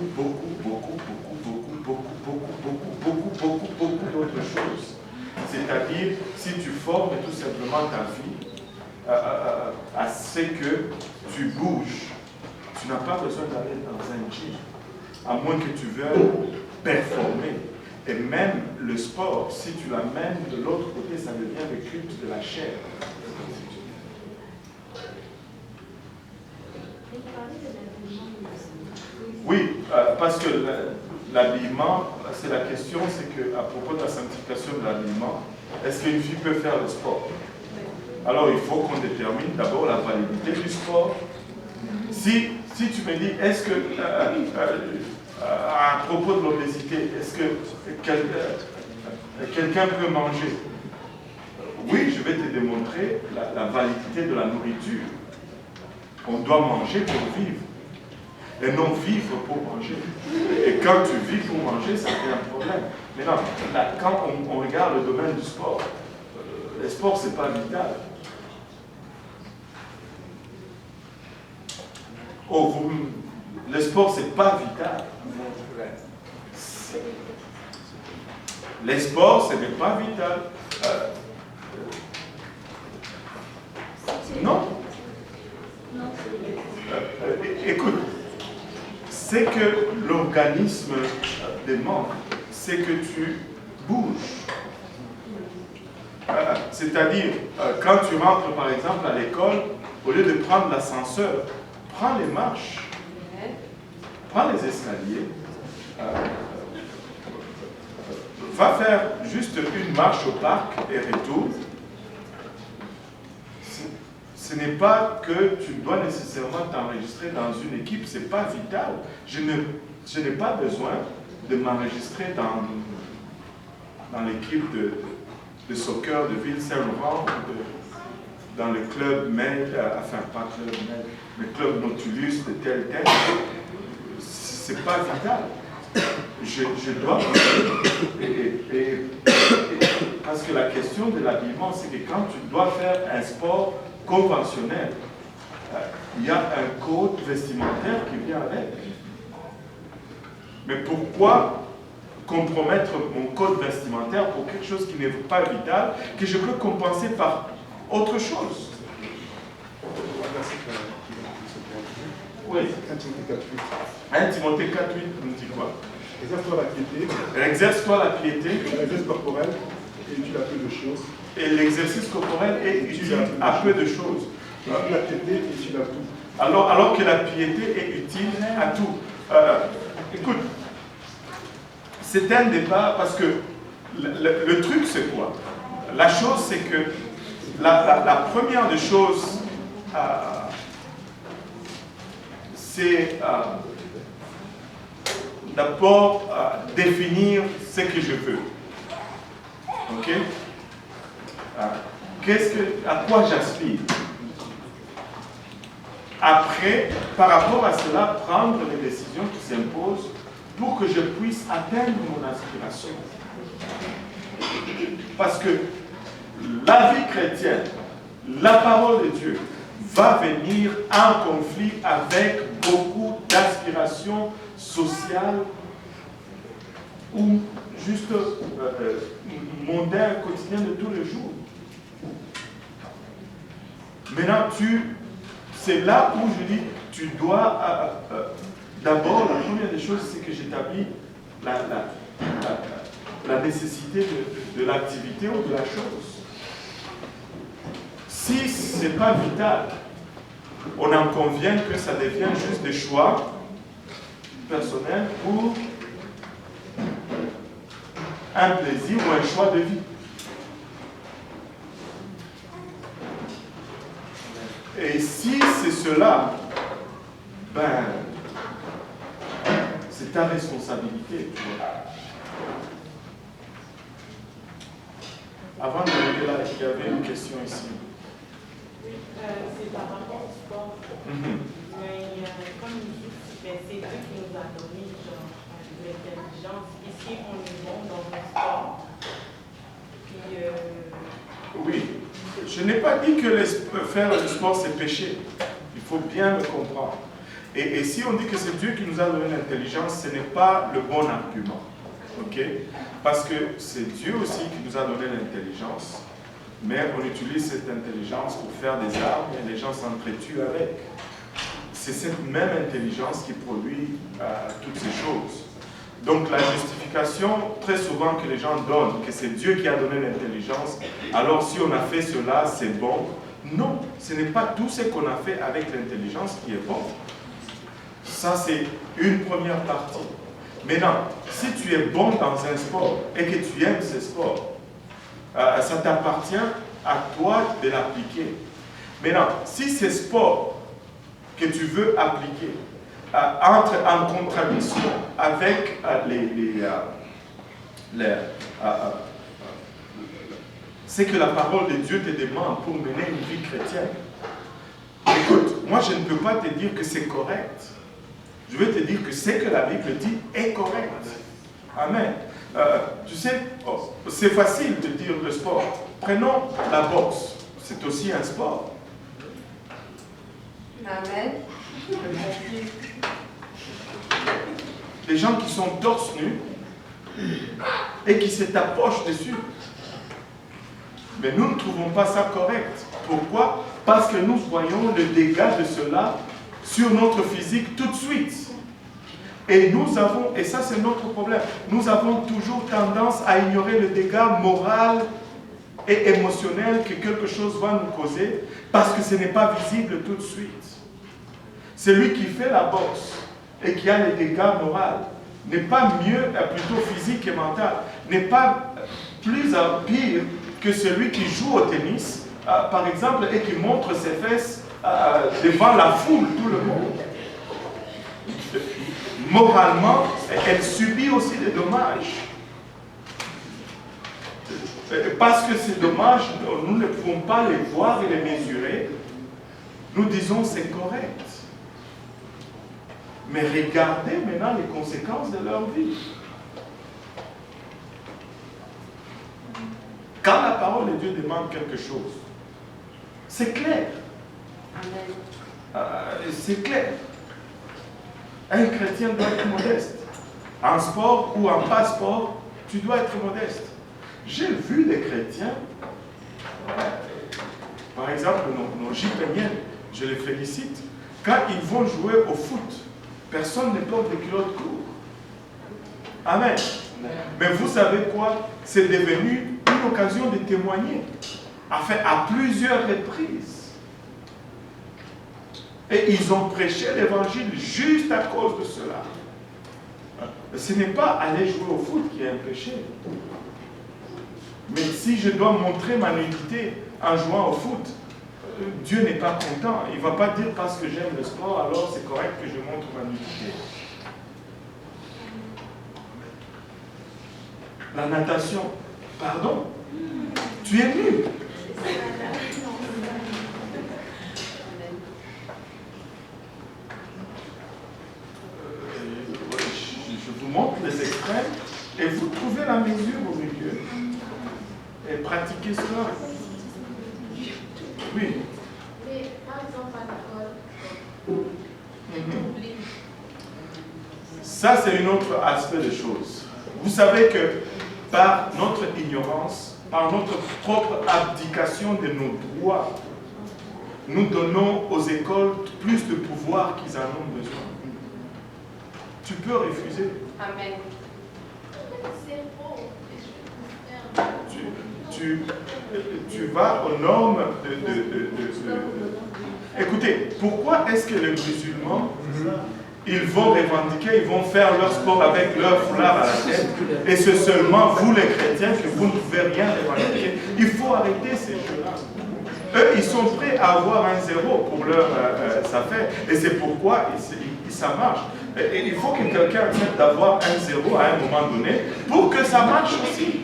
d'autres choses. C'est-à-dire, si tu formes tout simplement ta vie à ce que tu bouges, tu n'as pas besoin d'aller dans un gym, à moins que tu veuilles performer. Et même le sport, si tu l'amènes de l'autre côté, ça devient le culte de la chair. Oui, parce que l'habillement, c'est la question, c'est qu'à propos de la sanctification de l'habillement, est-ce qu'une fille peut faire le sport? Alors il faut qu'on détermine d'abord la validité du sport. Si tu me dis, est-ce que, à propos de l'obésité, est-ce que quelqu'un peut manger? Oui, je vais te démontrer la validité de la nourriture. On doit manger pour vivre. Et non vivre pour manger. Et quand tu vis pour manger, ça fait un problème. Maintenant, quand on regarde le domaine du sport, le sport, ce n'est pas vital. Le sport, ce n'est pas vital. Le sport, ce n'est pas vital. Non. Écoute, c'est que l'organisme demande, c'est que tu bouges. C'est-à-dire, quand tu rentres par exemple à l'école, au lieu de prendre l'ascenseur, prends les marches, prends les escaliers, va faire juste une marche au parc et retourne. Ce n'est pas que tu dois nécessairement t'enregistrer dans une équipe, ce n'est pas vital. Je n'ai pas besoin de m'enregistrer dans l'équipe de soccer de Ville-Saint-Laurent, dans le club pas club Med, le club Nautilus de tel. Ce n'est pas vital. Je dois parce que la question de l'habillement, c'est que quand tu dois faire un sport conventionnel, il y a un code vestimentaire qui vient avec. Mais pourquoi compromettre mon code vestimentaire pour quelque chose qui n'est pas vital, que je peux compenser par autre chose? Oui. 1 Timothée 4.8 nous dit quoi? Exerce-toi la piété. Exerce-toi la piété. L'exercice corporel est utile à peu de choses. Et l'exercice corporel est utile à peu de choses. La piété est utile à tout. Alors que la piété est utile à tout. Écoute, c'est un débat parce que le truc c'est quoi? La chose c'est que la première des choses, c'est d'abord définir ce que je veux. Ok? À quoi j'aspire? Après, par rapport à cela, prendre les décisions qui s'imposent pour que je puisse atteindre mon aspiration. Parce que la vie chrétienne, la parole de Dieu, va venir en conflit avec beaucoup d'aspirations sociales ou juste mondaines, quotidiennes de tous les jours. Maintenant, c'est là où je dis, tu dois, d'abord, la première des choses, c'est que j'établis la nécessité de l'activité ou de la chose. Si ce n'est pas vital, on en convient que ça devient juste des choix personnels pour un plaisir ou un choix de vie. Et si c'est cela, ben, c'est ta responsabilité. Tu vois. Avant d'arriver là, il y avait une question ici. Oui, c'est par rapport au sport. Mais comme il dit, c'est Dieu qui nous a donné l'intelligence. Ici, on est bon dans le sport. Puis, oui. Je n'ai pas dit que faire du sport c'est péché. Il faut bien le comprendre. Et si on dit que c'est Dieu qui nous a donné l'intelligence, ce n'est pas le bon argument. Ok? Parce que c'est Dieu aussi qui nous a donné l'intelligence, mais on utilise cette intelligence pour faire des armes et les gens s'entretuent avec. C'est cette même intelligence qui produit toutes ces choses. Donc la justification, très souvent que les gens donnent, que c'est Dieu qui a donné l'intelligence, alors si on a fait cela, c'est bon. Non, ce n'est pas tout ce qu'on a fait avec l'intelligence qui est bon. Ça, c'est une première partie. Maintenant, si tu es bon dans un sport et que tu aimes ce sport, ça t'appartient à toi de l'appliquer. Maintenant, si ce sport que tu veux appliquer entre en contradiction avec ce que la parole de Dieu te demande pour mener une vie chrétienne. Écoute, moi je ne peux pas te dire que c'est correct. Je vais te dire que ce que la Bible dit est correct. Amen. Tu sais, c'est facile de dire le sport. Prenons la boxe. C'est aussi un sport. Amen. Des gens qui sont torse nus et qui se tapochent dessus. Mais nous ne trouvons pas ça correct. Pourquoi? Parce que nous voyons le dégât de cela sur notre physique tout de suite. Et nous avons, et ça c'est notre problème, nous avons toujours tendance à ignorer le dégât moral et émotionnel que quelque chose va nous causer parce que ce n'est pas visible tout de suite. Celui qui fait la boxe et qui a les dégâts moraux n'est pas mieux, plutôt physique et mental, n'est pas plus pire que celui qui joue au tennis, par exemple, et qui montre ses fesses devant la foule, tout le monde. Moralement, elle subit aussi des dommages. Parce que ces dommages, nous ne pouvons pas les voir et les mesurer. Nous disons c'est correct. Mais regardez maintenant les conséquences de leur vie. Quand la parole de Dieu demande quelque chose, c'est clair. C'est clair. Un chrétien doit être modeste. en sport ou en passeport, tu dois être modeste. J'ai vu des chrétiens, par exemple nos Jipéniens, je les félicite, quand ils vont jouer au foot, personne ne porte des culottes courtes. Amen. Mais vous savez quoi? C'est devenu une occasion de témoigner, enfin à plusieurs reprises. Et ils ont prêché l'évangile juste à cause de cela. Ce n'est pas aller jouer au foot qui est un péché. Mais si je dois montrer ma nudité en jouant au foot, Dieu n'est pas content. Il ne va pas dire parce que j'aime le sport, alors c'est correct que je montre ma nudité. La natation, pardon, tu es nu. Je vous montre les extrêmes et vous trouvez la mesure au milieu et pratiquez cela. Oui. Mais par exemple, à l'école, Ça, c'est un autre aspect des choses. Vous savez que par notre ignorance, par notre propre abdication de nos droits, nous donnons aux écoles plus de pouvoir qu'ils en ont besoin. Tu peux refuser. Amen. C'est faux. Tu vas aux normes Écoutez, pourquoi est-ce que les musulmans, ils vont revendiquer, ils vont faire leur sport avec leur foulard à la tête, et c'est seulement vous les chrétiens que vous ne pouvez rien revendiquer? Il faut arrêter ces jeux-là. Eux, ils sont prêts à avoir un zéro pour leur affaire, et c'est pourquoi ça marche. Et il faut que quelqu'un accepte d'avoir un zéro à un moment donné pour que ça marche aussi.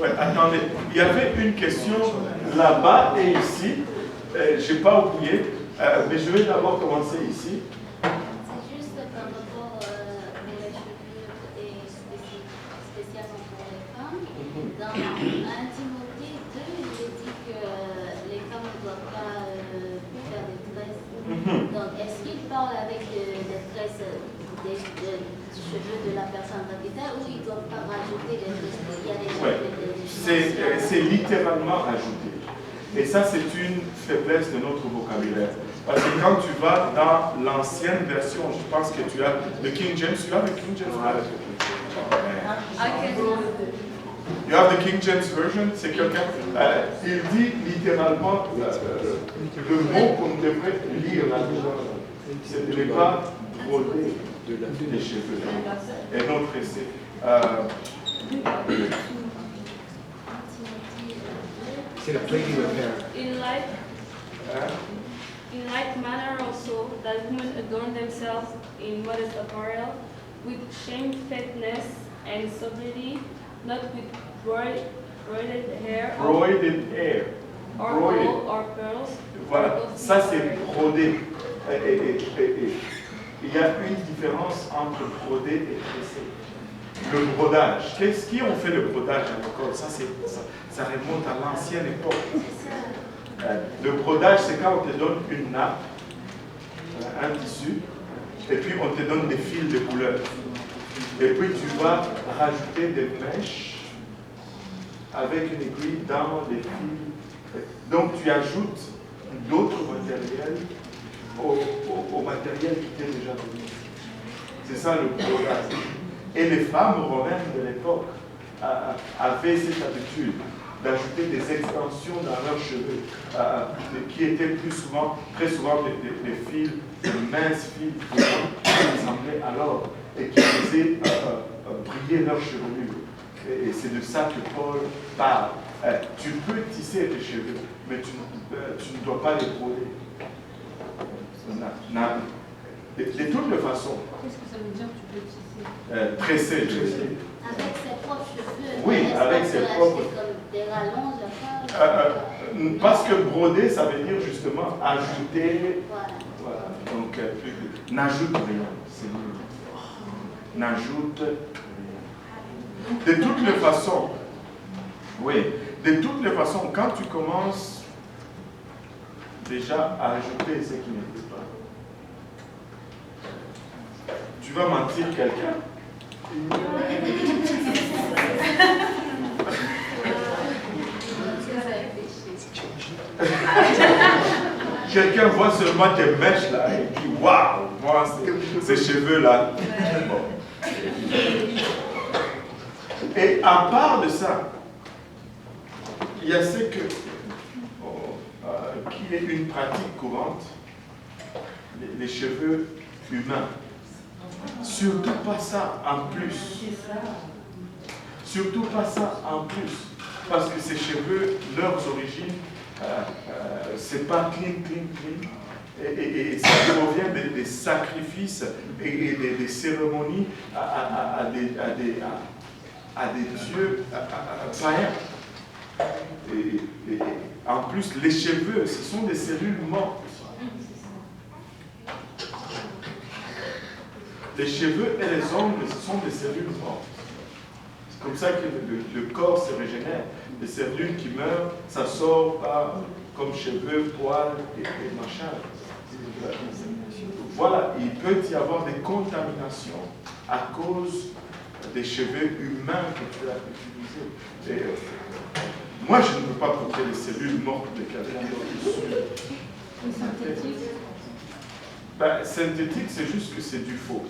Ouais, attendez, il y avait une question là-bas et ici. Je n'ai pas oublié, mais je vais d'abord commencer ici. C'est juste par rapport aux cheveux et spécialement pour les femmes. Dans 1 Timothée 2, il est dit que les femmes ne doivent pas faire des tresses. Donc, est-ce qu'il parle avec des tresses des cheveux de la personne d'habitat ou ils ne doivent pas rajouter des tresses? Il y a des c'est littéralement rajouté. Et ça, c'est une faiblesse de notre vocabulaire. Parce que quand tu vas dans l'ancienne version, je pense que tu as le King James, tu as le King James You have the King James Version, c'est quelqu'un, il dit littéralement le mot qu'on devrait lire là-dedans. Ce n'est pas broder des cheveux et non tressé. C'est la plaiting of hair. In like manner also, that women adorn themselves in modest apparel, with shamefacedness and sobriety, not with broided hair, or gold or pearls. Voilà, ça c'est brodé. Il y a une différence entre brodé et tressé. Le brodage. Qu'est-ce qui ont fait le brodage à l'école? Ça remonte à l'ancienne époque. Le brodage, c'est quand on te donne une nappe, un tissu, et puis on te donne des fils de couleur. Et puis tu vas rajouter des mèches avec une aiguille dans les fils. Donc tu ajoutes d'autres matériels au matériel qui t'est déjà donné. C'est ça le brodage. Et les femmes romaines de l'époque avaient cette habitude d'ajouter des extensions dans leurs cheveux, qui étaient très souvent des fils, des minces fils qui ressemblaient alors et qui faisaient briller leurs chevelures. Et c'est de ça que Paul parle. Tu peux tisser tes cheveux, mais tu ne dois pas les broder. De toutes les façons. Qu'est-ce que ça veut dire tu peux tisser? Tresser. Avec ses propres cheveux. Oui, avec ses propres. Comme des rallonges. Parce que broder, ça veut dire justement ajouter. Voilà. Donc, n'ajoute rien. C'est mieux. N'ajoute rien. De toutes les façons. Oui. De toutes les façons, quand tu commences déjà ajouté ce qui n'était pas. Tu vas mentir quelqu'un. Quelqu'un voit seulement tes mèches là et dit waouh, moi ces cheveux là. Et à part de ça, il y a ce que qui est une pratique courante, les cheveux humains. Surtout pas ça en plus. Surtout pas ça en plus. Parce que ces cheveux, leurs origines, c'est pas clean. Et ça provient des sacrifices et des cérémonies à des dieux païens. Et en plus, les cheveux, ce sont des cellules mortes. Les cheveux et les ongles, ce sont des cellules mortes. C'est comme ça que le corps se régénère. Les cellules qui meurent, ça sort par, comme cheveux, poils et machin. Voilà, il peut y avoir des contaminations à cause des cheveux humains que tu as utilisés. Moi, je ne veux pas porter les cellules mortes de quelqu'un d'autre. Synthétique. Ben, synthétique, c'est juste que c'est du faux.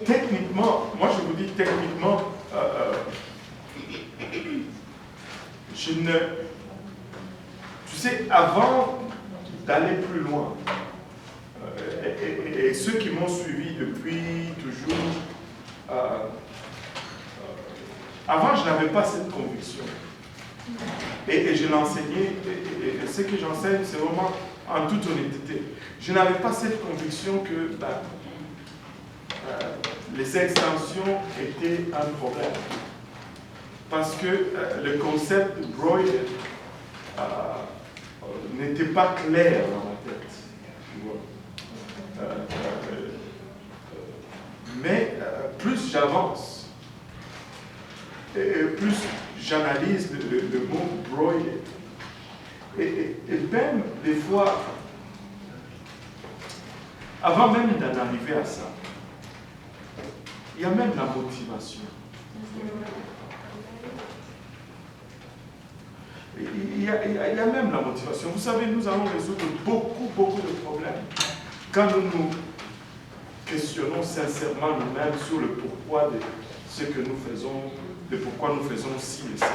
Techniquement, moi je vous dis techniquement, je ne... Tu sais, avant d'aller plus loin, et ceux qui m'ont suivi depuis toujours, avant je n'avais pas cette conviction. Et je l'enseignais, et ce que j'enseigne, c'est vraiment en toute honnêteté. Je n'avais pas cette conviction que les extensions étaient un problème. Parce que le concept de broided n'était pas clair dans ma tête. Tu vois. Mais plus j'avance, et plus j'analyse le mot broided, et même des fois, avant même d'en arriver à ça, il y a même la motivation. Il y a même la motivation. Vous savez, nous allons résoudre beaucoup de problèmes quand nous nous questionnons sincèrement nous-mêmes sur le pourquoi de ce que nous faisons, de pourquoi nous faisons ci et ça.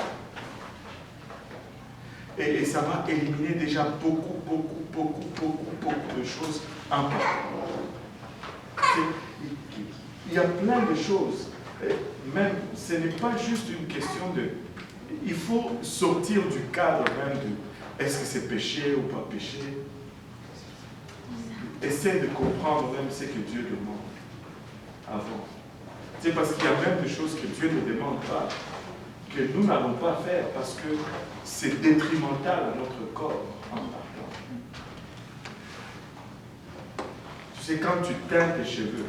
Et ça va éliminer déjà beaucoup de choses importantes. Il y a plein de choses. Même, ce n'est pas juste une question de... Il faut sortir du cadre même de est-ce que c'est péché ou pas péché. Essaie de comprendre même ce que Dieu demande avant. C'est parce qu'il y a même des choses que Dieu ne demande pas, que nous n'allons pas faire parce que c'est détrimental à notre corps en partant. Tu sais, quand tu teins tes cheveux,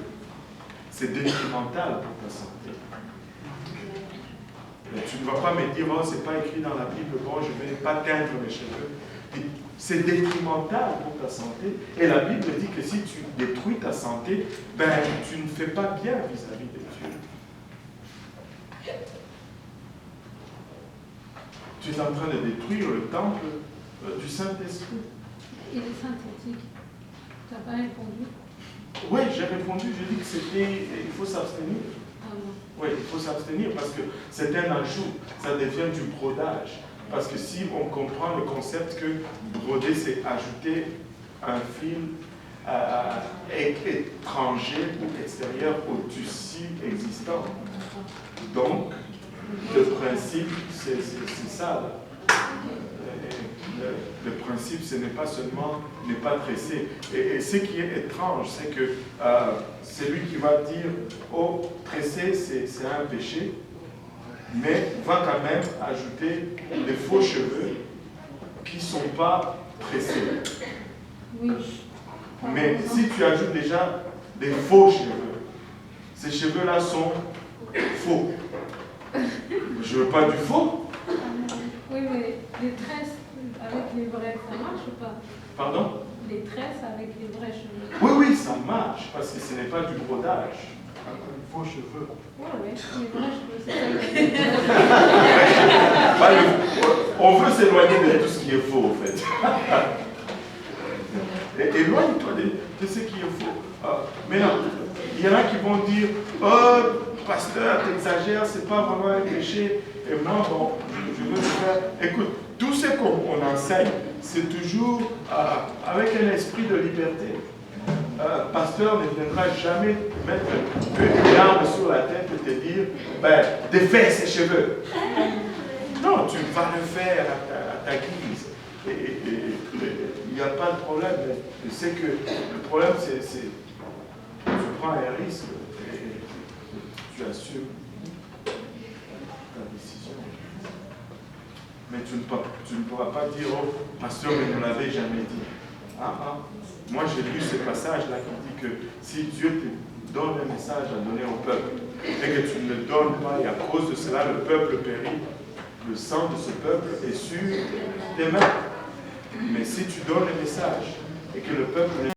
c'est détrimental pour ta santé. Et tu ne vas pas me dire, oh, c'est pas écrit dans la Bible, bon, je ne vais pas teindre mes cheveux. C'est détrimental pour ta santé. Et la Bible dit que si tu détruis ta santé, ben, tu ne fais pas bien vis-à-vis de Dieu. Tu es en train de détruire le temple du Saint-Esprit. Il est synthétique. Tu n'as pas répondu? Oui, j'ai répondu, j'ai dit que c'était, il faut s'abstenir. Ah non. Oui, il faut s'abstenir parce que c'est un ajout, ça devient du brodage. Parce que si on comprend le concept que broder, c'est ajouter un fil étranger ou extérieur au tissu existant. Donc, le principe, c'est ça. Là. Le principe, ce n'est pas seulement ne pas tresser. Et ce qui est étrange, c'est que c'est lui qui va dire, oh, tresser, c'est un péché, mais va quand même ajouter des faux cheveux qui ne sont pas tressés. Oui. Mais si tu ajoutes déjà des faux cheveux, ces cheveux-là sont faux. Je ne veux pas du faux. Oui, mais les tresses, avec les vrais, ça marche ou pas? Pardon? Les tresses avec les vrais cheveux. Oui, oui, ça marche, parce que ce n'est pas du brodage. Encore faux cheveux. Oui, oui, les vrais cheveux, c'est ça. On veut s'éloigner de tout ce qui est faux, en fait. Éloigne-toi de ce qui est faux. Mais non, il y en a qui vont dire, oh, pasteur, t'exagères, c'est pas vraiment un péché. Et moi, bon, je veux le faire. Écoute, tout ce qu'on enseigne, c'est toujours avec un esprit de liberté. Pasteur ne viendra jamais mettre une arme sur la tête et te dire, ben, défais ses cheveux. Non, tu vas le faire à ta guise. Il n'y a pas de problème. Je sais que le problème, c'est tu prends un risque et tu assumes ta décision. Mais tu ne pourras pas dire, oh, pasteur, mais ne l'avait jamais dit. Moi, j'ai lu ce passage-là qui dit que si Dieu te donne un message à donner au peuple et que tu ne le donnes pas, et à cause de cela, le peuple périt, le sang de ce peuple est sur tes mains. Mais si tu donnes le message et que le peuple